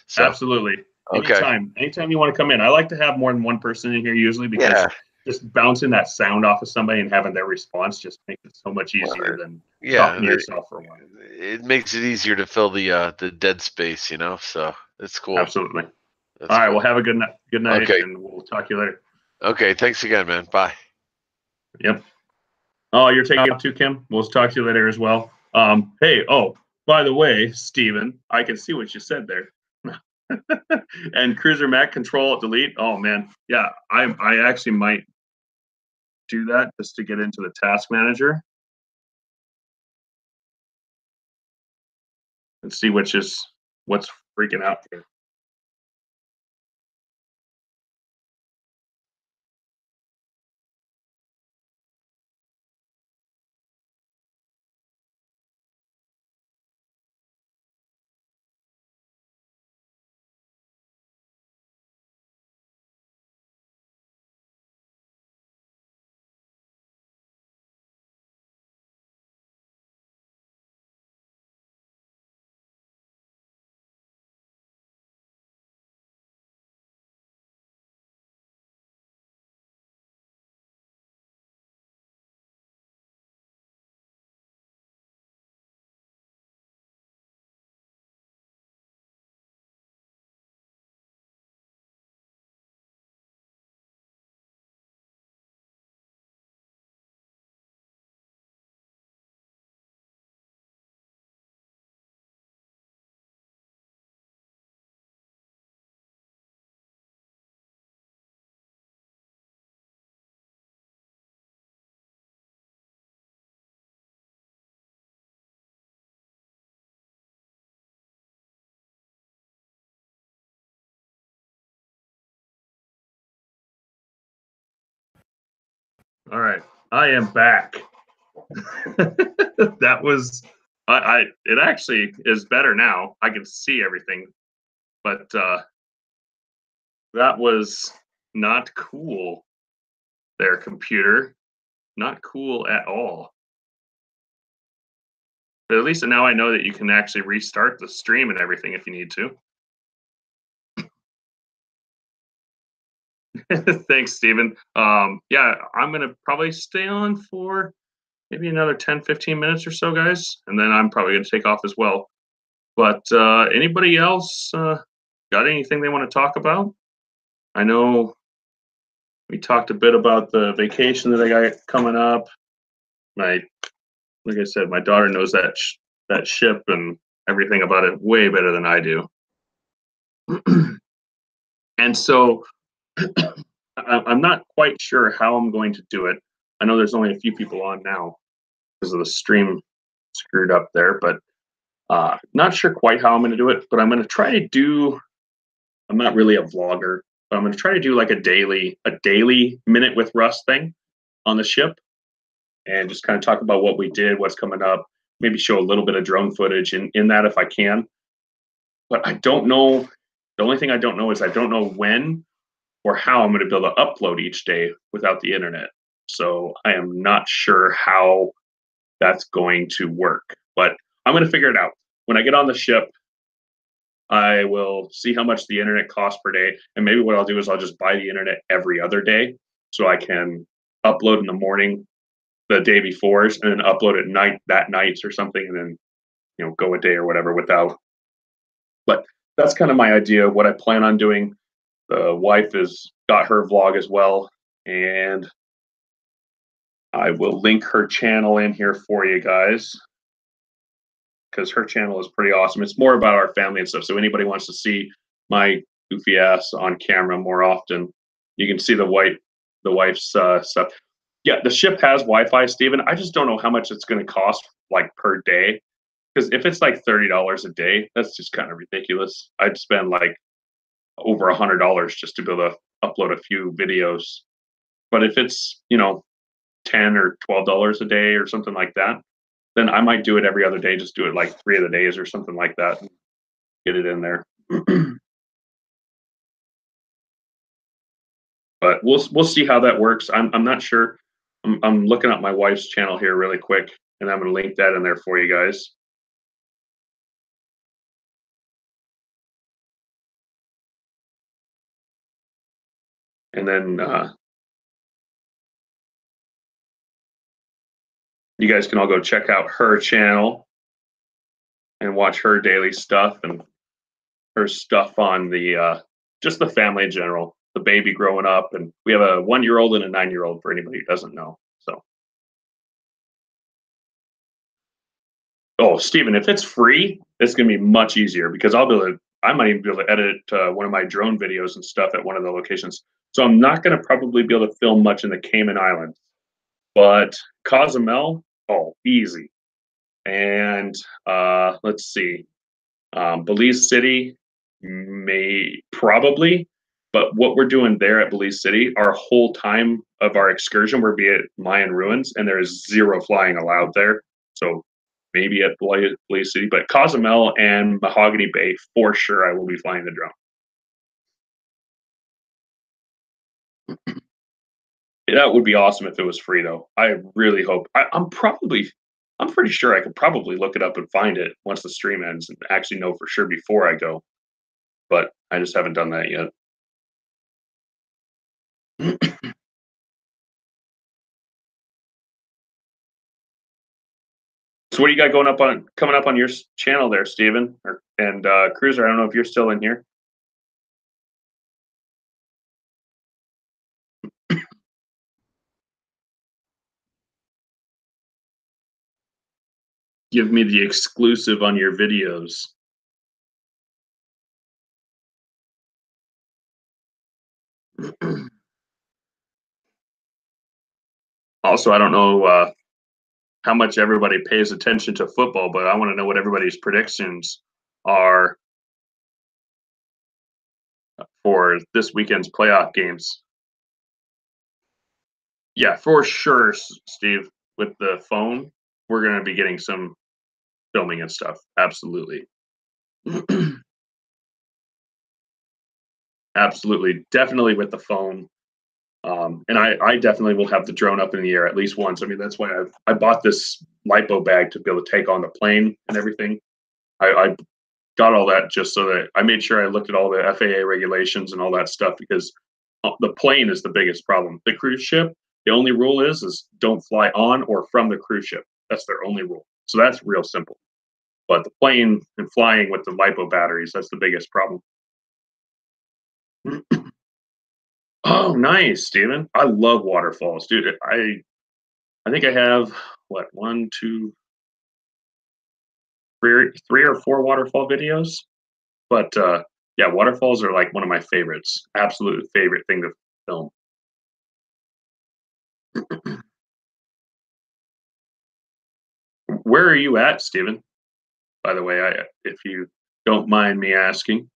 So, absolutely. okay. Anytime you want to come in. I like to have more than one person in here usually because just bouncing that sound off of somebody and having their response just makes it so much easier than talking to yourself for a while. It makes it easier to fill the dead space, you know. So it's cool. Absolutely. All right. Well, have a good night. Good night, Okay. and we'll talk to you later. Okay. Thanks again, man. Bye. Yep. Oh, you're taking it too, Kim? We'll talk to you later as well. Hey, by the way, Steven, I can see what you said there. And Cruiser Mac Control Delete. Oh man, yeah, I actually might do that just to get into the task manager and see what's freaking out here. All right, I am back. That was it actually is better now. I can see everything, but that was not cool there, computer. Not cool at all. But at least now I know that you can actually restart the stream and everything if you need to. Thanks, Steven. Yeah, I'm going to probably stay on for maybe another 10, 15 minutes or so, guys. And then I'm probably going to take off as well. But anybody else got anything they want to talk about? I know we talked a bit about the vacation that I got coming up. Like I said, my daughter knows that ship and everything about it way better than I do. And so I'm not quite sure how I'm going to do it. I know there's only a few people on now because of the stream screwed up there, but not sure quite how I'm going to do it. But I'm going to try to do. I'm not really a vlogger, but I'm going to try to do like a daily Minute with Russ thing on the ship, and just kind of talk about what we did, what's coming up. Maybe show a little bit of drone footage in that if I can. But I don't know. The only thing I don't know is I don't know when or how I'm going to be able to upload each day without the internet. So I am not sure how that's going to work. But I'm going to figure it out. When I get on the ship, I will see how much the internet costs per day. And maybe what I'll do is I'll just buy the internet every other day so I can upload in the morning the day before's and then upload at night that night or something, and then go a day or whatever without. But that's kind of my idea of what I plan on doing. The wife has got her vlog as well, and I will link her channel in here for you guys because her channel is pretty awesome. It's more about our family and stuff. So anybody wants to see my goofy ass on camera more often, you can see the wife's stuff. Yeah, the ship has Wi-Fi, Steven. I just don't know how much it's going to cost like per day. Because if it's like $30 a day, that's just kind of ridiculous. I'd spend like over $100 just to be able to upload a few videos. But if it's $10 or $12 a day or something like that, then I might do it every other day. Just do it like 3 of the days or something like that. And get it in there. But we'll see how that works. I'm not sure. I'm looking at my wife's channel here really quick, and I'm going to link that in there for you guys. And then you guys can all go check out her channel and watch her daily stuff and her stuff on the just the family in general, the baby growing up, and we have a 1-year-old and a 9-year-old for anybody who doesn't know. So, oh, Steven, if it's free, it's gonna be much easier because I might even be able to edit one of my drone videos and stuff at one of the locations. So I'm not gonna probably be able to film much in the Cayman Islands, but Cozumel, oh, easy. And let's see, Belize City, probably, but what we're doing there at Belize City, our whole time of our excursion, we're be at Mayan ruins, and there is 0 flying allowed there. So maybe at Belize City, but Cozumel and Mahogany Bay for sure, I will be flying the drone. That would be awesome if it was free, though. I really hope. I'm pretty sure I could probably look it up and find it once the stream ends and actually know for sure before I go. But I just haven't done that yet. So what do you got coming up on your channel there, Steven? And Cruiser, I don't know if you're still in here. Give me the exclusive on your videos. Also, I don't know how much everybody pays attention to football, but I want to know what everybody's predictions are for this weekend's playoff games. Yeah, for sure, Steve. With the phone, we're going to be getting some filming and stuff. Absolutely. Absolutely. Definitely with the phone. And I definitely will have the drone up in the air at least once. I mean, that's why I bought this LiPo bag to be able to take on the plane and everything. I got all that just so that I made sure I looked at all the FAA regulations and all that stuff because the plane is the biggest problem. The cruise ship, the only rule is don't fly on or from the cruise ship. That's their only rule. So that's real simple. But the plane and flying with the LiPo batteries, that's the biggest problem. Oh, nice, Steven. I love waterfalls, dude. I think I have what, 1, 2, 3 or 4 waterfall videos. But yeah, waterfalls are like one of my favorites. Absolute favorite thing to film. Where are you at, Steven? By the way, if you don't mind me asking.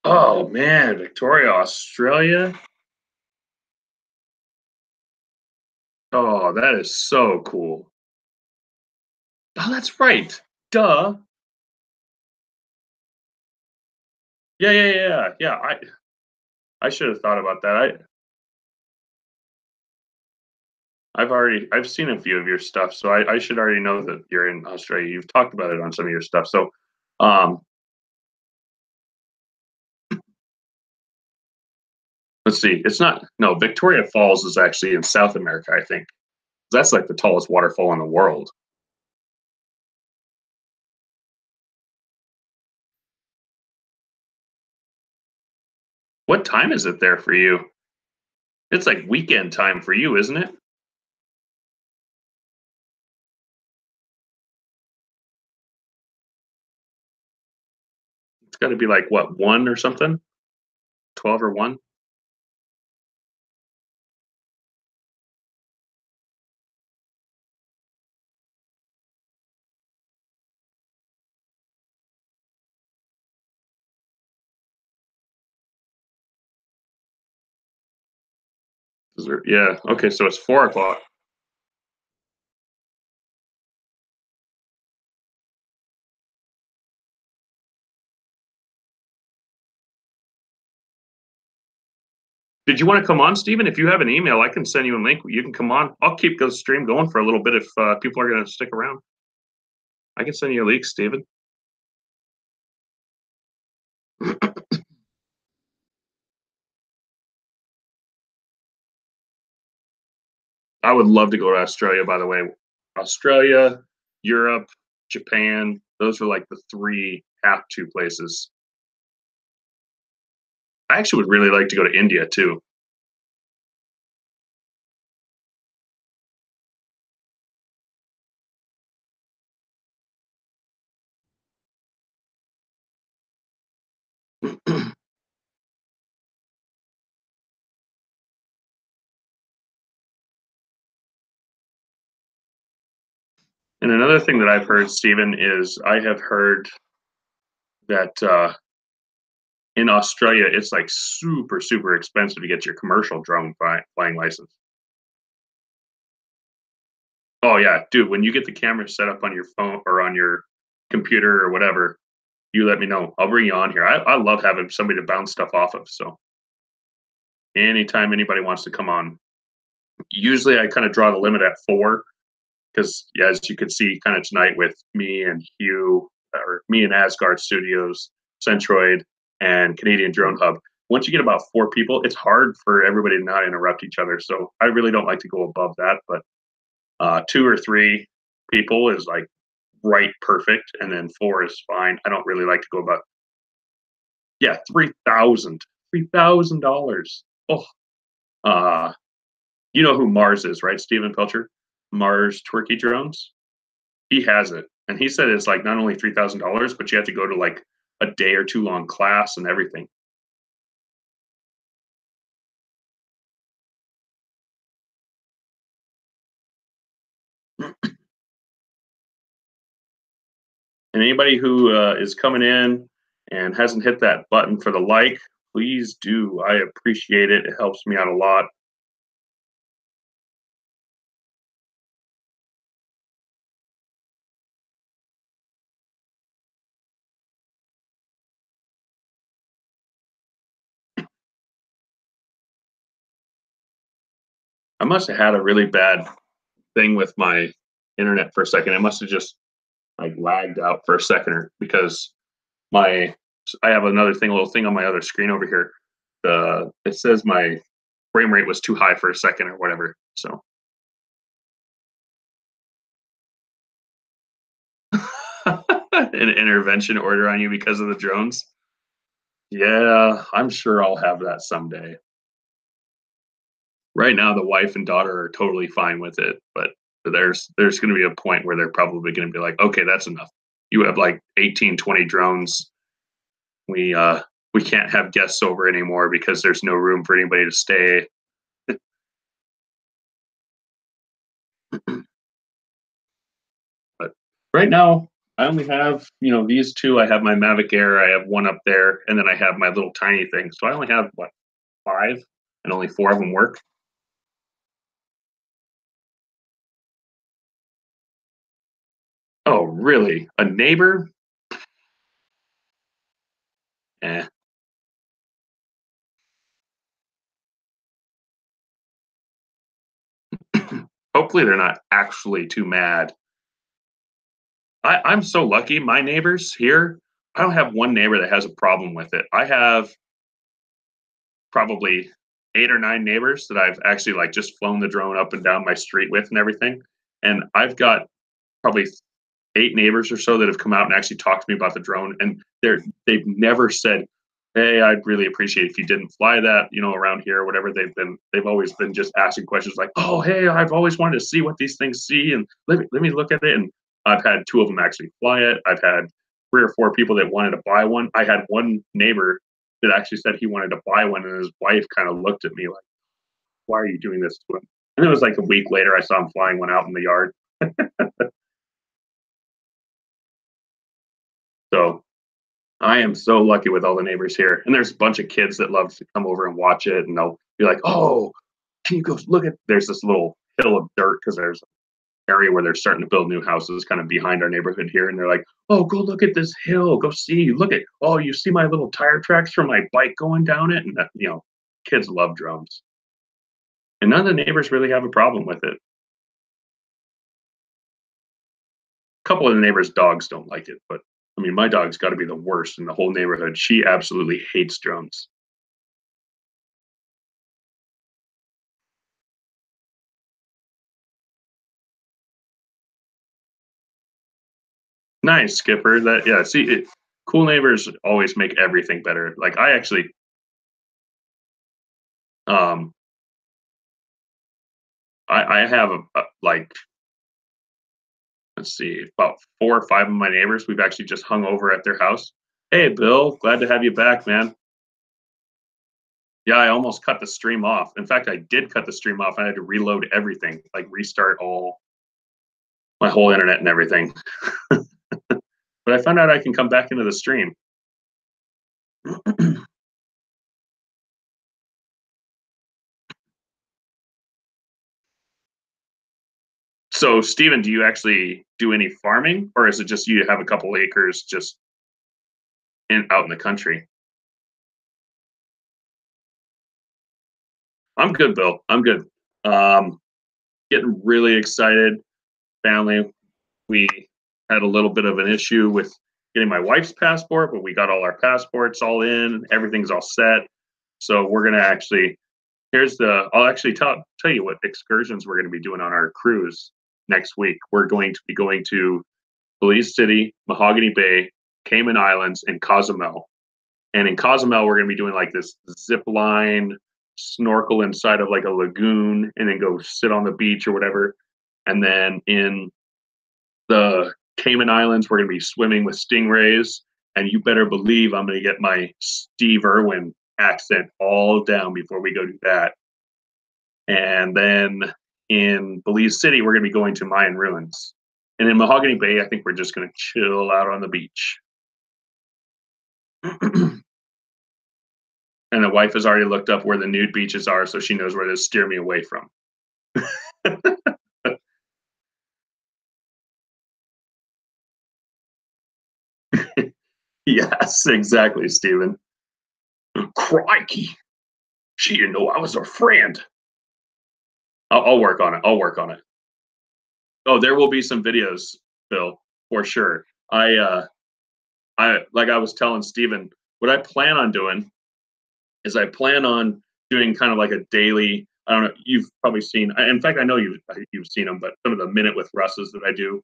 Oh man, Victoria, Australia. Oh, that is so cool. Oh, that's right. Duh. Yeah. I should have thought about that. I've seen a few of your stuff, so I should already know that you're in Australia. You've talked about it on some of your stuff. So, um, let's see. It's not no Victoria Falls is actually in South America, I think. That's like the tallest waterfall in the world. What time is it there for you? It's like weekend time for you, isn't it? It's got to be like what, 1 or something? 12 or 1? Yeah. Okay, so it's 4 o'clock. Did you want to come on, Steven? If you have an email, I can send you a link. You can come on. I'll keep the stream going for a little bit if people are going to stick around. I can send you a link, Steven. I would love to go to Australia, by the way. Australia, Europe, Japan, those are like the 3 have to places. I actually would really like to go to India too. And another thing that I've heard, Stephen, is I have heard that in Australia, it's like super, super expensive to get your commercial drone flying license. Oh yeah, dude, when you get the camera set up on your phone or on your computer or whatever, you let me know. I'll bring you on here. I love having somebody to bounce stuff off of. So anytime anybody wants to come on, usually I kind of draw the limit at 4 because as you can see kind of tonight with me and Hugh or me and Asgard Studios, Centroid, and Canadian Drone Hub, once you get about 4 people, it's hard for everybody to not interrupt each other. So I really don't like to go above that, but 2 or 3 people is like right perfect, and then 4 is fine. I don't really like to go about $3,000. Oh, uh, you know who Mars is, right? Stephen Pelcher, Mars Twerky Drones. He has it, and he said it's like not only $3,000, but you have to go to like a day or 2 long class and everything. And anybody who is coming in and hasn't hit that button for the like, please do. I appreciate it. It helps me out a lot. I must have had a really bad thing with my internet for a second. It must have just like lagged out for a second because my I have another thing, a little thing on my other screen over here. It says my frame rate was too high for a second or whatever. So an intervention order on you because of the drones. Yeah, I'm sure I'll have that someday. Right now, the wife and daughter are totally fine with it, but there's going to be a point where they're probably going to be like, okay, that's enough. You have like 18, 20 drones. We can't have guests over anymore because there's no room for anybody to stay. But right now, I only have, you know, these two. I have my Mavic Air. I have one up there, and then I have my little tiny thing. So I only have what, 5, and only 4 of them work. Oh, really? A neighbor? Eh. Hopefully they're not actually too mad. I'm so lucky. My neighbors here, I don't have one neighbor that has a problem with it. I have probably 8 or 9 neighbors that I've actually like just flown the drone up and down my street with and everything. And I've got probably 8 neighbors or so that have come out and actually talked to me about the drone. And they've never said, "Hey, I'd really appreciate if you didn't fly that, you know, around here," or whatever. They've always been just asking questions like, "Oh, hey, I've always wanted to see what these things see, and let me look at it." And I've had 2 of them actually fly it. I've had 3 or 4 people that wanted to buy one. I had one neighbor that actually said he wanted to buy one, and his wife kind of looked at me like, "Why are you doing this to him?" And it was like a week later, I saw him flying one out in the yard. So I am so lucky with all the neighbors here. And there's a bunch of kids that love to come over and watch it, and they'll be like, "Oh, can you go look at?" There's this little hill of dirt because there's an area where they're starting to build new houses kind of behind our neighborhood here, and they're like, "Oh, go look at this hill. Go see. Look at. Oh, you see my little tire tracks from my bike going down it?" And that, you know, kids love drones, and none of the neighbors really have a problem with it. A couple of the neighbors' dogs don't like it, but I mean, my dog's got to be the worst in the whole neighborhood. She absolutely hates drones. Nice, Skipper. That yeah. See, cool neighbors always make everything better. Like I actually, um, I have like let's see, about 4 or 5 of my neighbors. We've actually just hung over at their house. Hey, Bill, glad to have you back, man. Yeah, I almost cut the stream off. In fact, I did cut the stream off. I had to reload everything, like restart all my whole internet and everything. But I found out I can come back into the stream. So, Steven, do you actually do any farming, or is it just you have a couple acres just out in the country? I'm good, Bill. I'm good. Um, Getting really excited. Family, we had a little bit of an issue with getting my wife's passport, but we got all our passports all in. Everything's all set. So we're gonna actually. I'll actually tell you what excursions we're going to be doing on our cruise next week. We're going to be going to Belize City, Mahogany Bay, Cayman Islands, and Cozumel. And in Cozumel, we're going to be doing like this zip line, snorkel inside of like a lagoon, and then go sit on the beach or whatever. And then in the Cayman Islands, we're going to be swimming with stingrays. And you better believe I'm going to get my Steve Irwin accent all down before we go do that. And then in Belize City, we're going to be going to Mayan ruins. And in Mahogany Bay, I think we're just going to chill out on the beach. And the wife has already looked up where the nude beaches are, so she knows where to steer me away from. Yes, exactly, Stephen. Crikey. She didn't know I was her friend. I'll work on it. I'll work on it. Oh, there will be some videos, Bill, for sure. I like I was telling Stephen, what I plan on doing is I plan on doing kind of like a daily. I don't know. You've probably seen. In fact, I know you've seen them, but some of the minute with Russes that I do,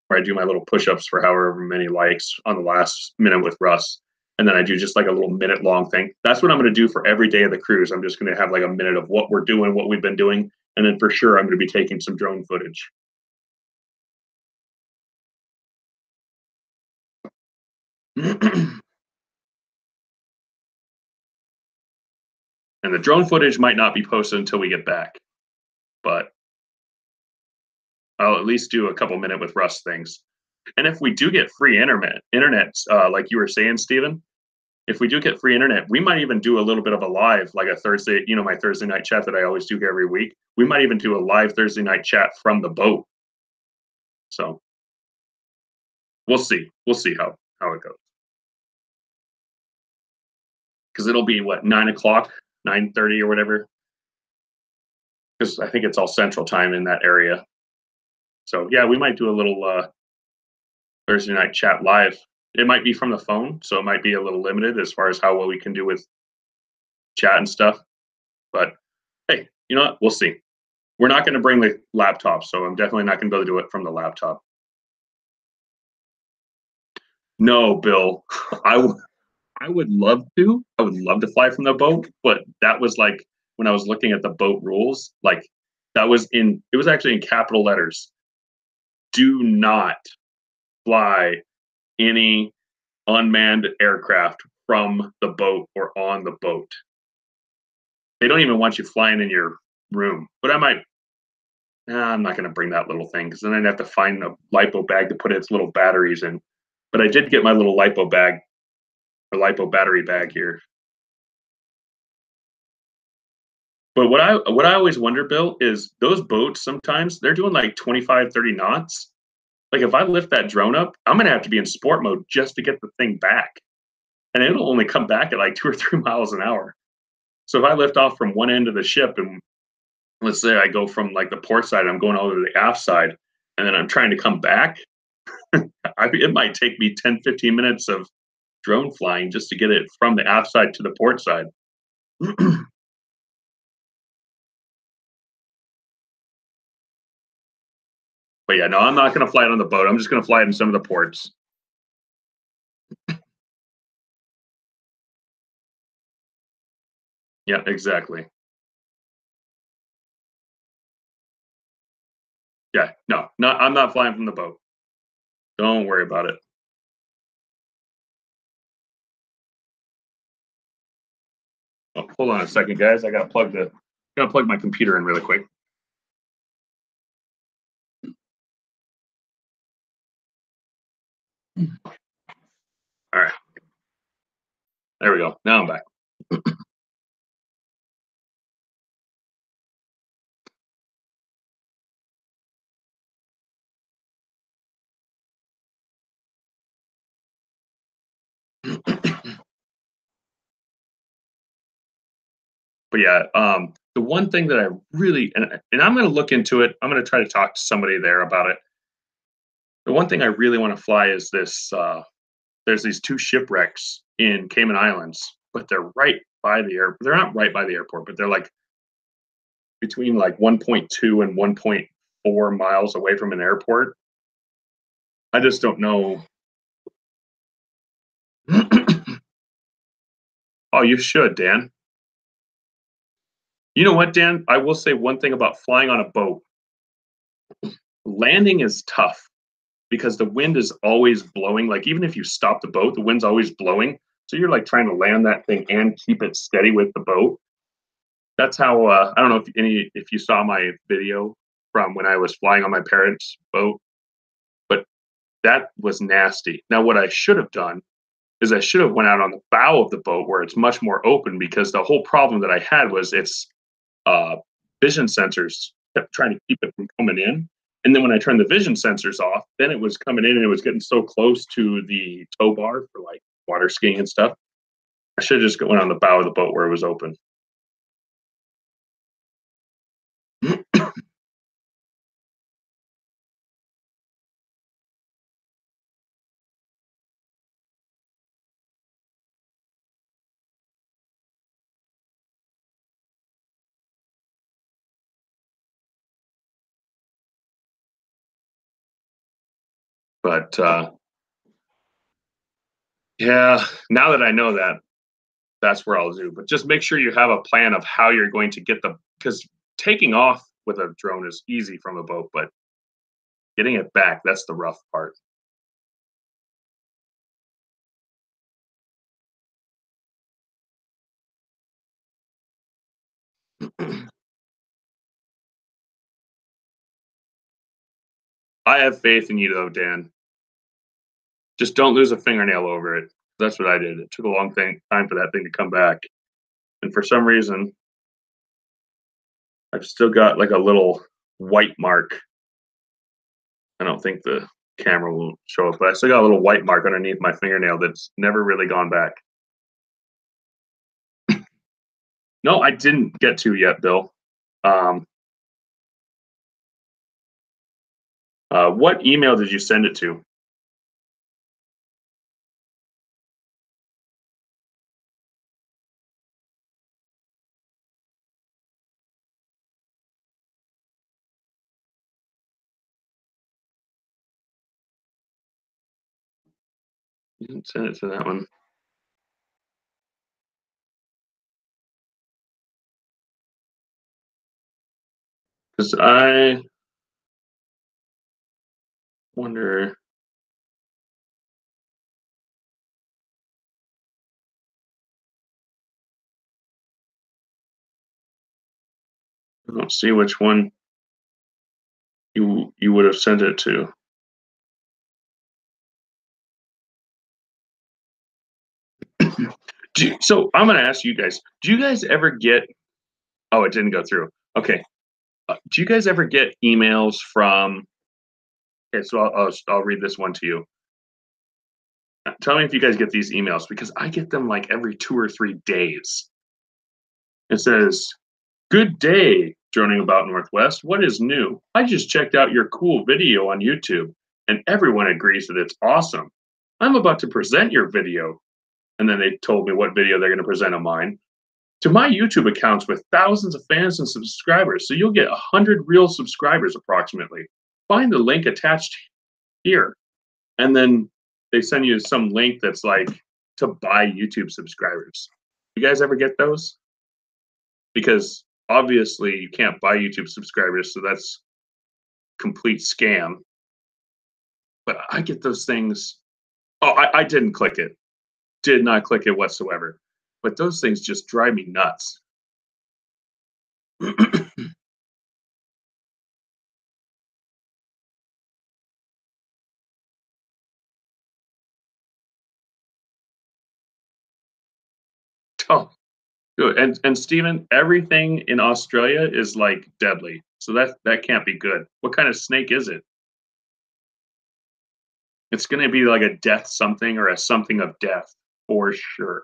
where I do my little push-ups for however many likes on the last minute with Russ, and then I do just like a little minute-long thing. That's what I'm going to do for every day of the cruise. I'm just going to have like a minute of what we're doing, what we've been doing, and then for sure I'm going to be taking some drone footage. And the drone footage might not be posted until we get back, but I'll at least do a couple minute with Russ things. And if we do get free internet, like you were saying, Stephen, if we do get free internet, we might even do a little bit of a live, like a Thursday, my Thursday night chat that I always do every week. We might even do a live Thursday night chat from the boat. So we'll see. We'll see how it goes. Because it'll be what, 9 o'clock, 9:30 or whatever. Because I think it's all Central Time in that area. So yeah, we might do a little Thursday night chat live. It might be from the phone, so it might be a little limited as far as how well we can do with chat and stuff. But hey, you know what? We'll see. We're not going to bring the laptop, so I'm definitely not going to be able to do it from the laptop. No, Bill. I would love to. I would love to fly from the boat, but that was like when I was looking at the boat rules, like it was actually in capital letters. Do not fly any unmanned aircraft from the boat or on the boat. They don't even want you flying in your room. But I'm not going to bring that little thing because then I'd have to find a LiPo bag to put its little batteries in. But I did get my little LiPo bag, or LiPo battery bag here. But what I always wonder, Bill, is those boats sometimes they're doing like 25, 30 knots. Like if I lift that drone up, I'm going to have to be in sport mode just to get the thing back. And it'll only come back at like 2 or 3 miles an hour. So if I lift off from one end of the ship and let's say I go from like the port side, I'm going over to the aft side, and then I'm trying to come back, it might take me 10, 15 minutes of drone flying just to get it from the aft side to the port side. But yeah, no, I'm not going to fly it on the boat. I'm just going to fly it in some of the ports. Yeah, exactly. Yeah, no, I'm not flying from the boat. Don't worry about it. Oh, hold on a second, guys. I gotta plug my computer in really quick. All right. There we go. Now I'm back. But yeah, the one thing that I really and I'm going to look into it. I'm going to try to talk to somebody there about it. The one thing I really want to fly is this. There's these 2 shipwrecks in Cayman Islands, but they're right by the airport. They're not right by the airport, but they're like between like 1.2 and 1.4 miles away from an airport. I just don't know. Oh, you should, Dan. You know what, Dan? I will say one thing about flying on a boat. Landing is tough because the wind is always blowing. Like even if you stop the boat, the wind's always blowing. So you're like trying to land that thing and keep it steady with the boat. That's how I don't know if you saw my video from when I was flying on my parents' boat, but that was nasty. Now what I should have done is I should have went out on the bow of the boat where it's much more open because the whole problem that I had was its vision sensors kept trying to keep it from coming in. And then when I turned the vision sensors off, then it was coming in and it was getting so close to the tow bar for like water skiing and stuff. I should have just went on the bow of the boat where it was open. But yeah, now that I know that, that's where I'll do. But just make sure you have a plan of how you're going to get because taking off with a drone is easy from a boat, but getting it back, that's the rough part. I have faith in you though, Dan. Just don't lose a fingernail over it. That's what I did. It took a long time for that thing to come back. And for some reason, I've still got like a little white mark. I don't think the camera will show it, but I still got a little white mark underneath my fingernail that's never really gone back. No, I didn't get to yet, Bill. What email did you send it to? You didn't send it to that one. Because I wonder. I don't see which one you would have sent it to. So I'm going to ask you guys, do you guys ever get, oh, it didn't go through. Okay. Do you guys ever get emails from, okay, so I'll read this one to you. Tell me if you guys get these emails, because I get them like every 2 or 3 days. It says, "Good day, droning about Northwest. What is new? I just checked out your cool video on YouTube, and everyone agrees that it's awesome. I'm about to present your video." And then they told me what video they're going to present on mine. "To my YouTube accounts with thousands of fans and subscribers, so you'll get 100 real subscribers approximately. Find the link attached here." And then they send you some link that's like to buy YouTube subscribers. You guys ever get those? Because obviously you can't buy YouTube subscribers, so that's complete scam. But I get those things. Oh, I didn't click it. Did not click it whatsoever. But those things just drive me nuts. Oh, good. And Stephen, everything in Australia is like deadly. So that can't be good. What kind of snake is it? It's going to be like a death something or a something of death for sure.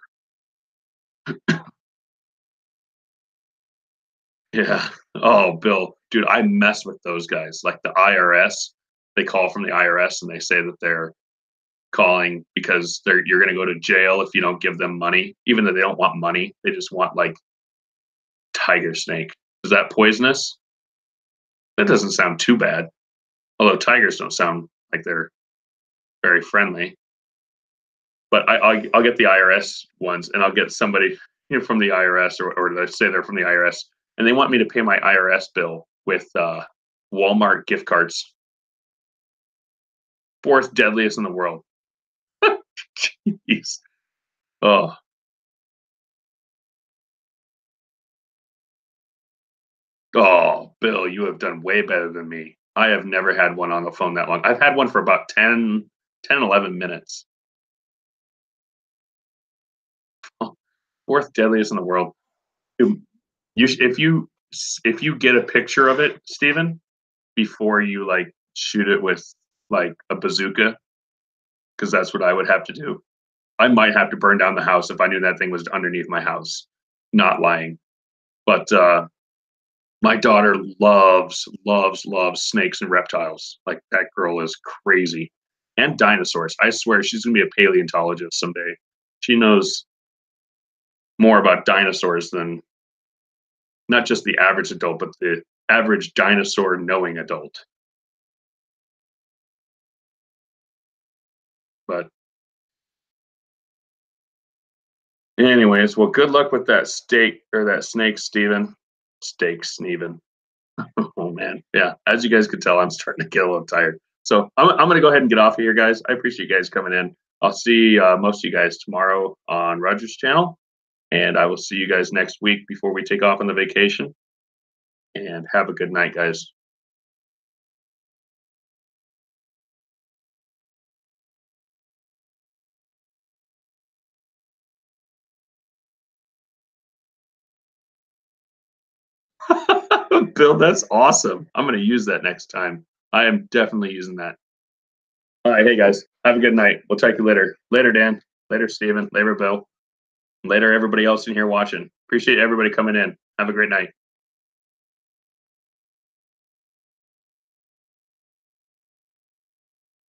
Yeah. Oh, Bill, dude, I mess with those guys. Like the IRS, they call from the IRS and they say that they're calling because you're going to go to jail if you don't give them money, even though they don't want money. They just want like tiger snake. Is that poisonous? That doesn't sound too bad. Although tigers don't sound like they're very friendly. But I'll get the IRS ones, and I'll get somebody from the IRS, or they say they're from the IRS, and they want me to pay my IRS bill with Walmart gift cards. 4th deadliest in the world. Jeez. Oh. Oh, Bill, you have done way better than me. I have never had one on the phone that long. I've had one for about 10, 11 minutes. 4th deadliest in the world. If you get a picture of it, Stephen, before you like shoot it with like a bazooka, because that's what I would have to do. I might have to burn down the house if I knew that thing was underneath my house. Not lying. But my daughter loves snakes and reptiles. Like that girl is crazy. And dinosaurs. I swear she's gonna be a paleontologist someday. She knows more about dinosaurs than not just the average adult, but the average dinosaur knowing adult. But anyways, well, good luck with that steak or that snake, Steven. Steak, Sneven. Oh man, yeah. As you guys could tell, I'm starting to get a little tired. So I'm gonna go ahead and get off of here, guys. I appreciate you guys coming in. I'll see most of you guys tomorrow on Roger's channel, and I will see you guys next week before we take off on the vacation. And have a good night, guys. Bill, that's awesome. I'm going to use that next time. I am definitely using that. All right. Hey, guys. Have a good night. We'll talk to you later. Later, Dan. Later, Steven. Later, Bill. Later, everybody else in here watching. Appreciate everybody coming in. Have a great night.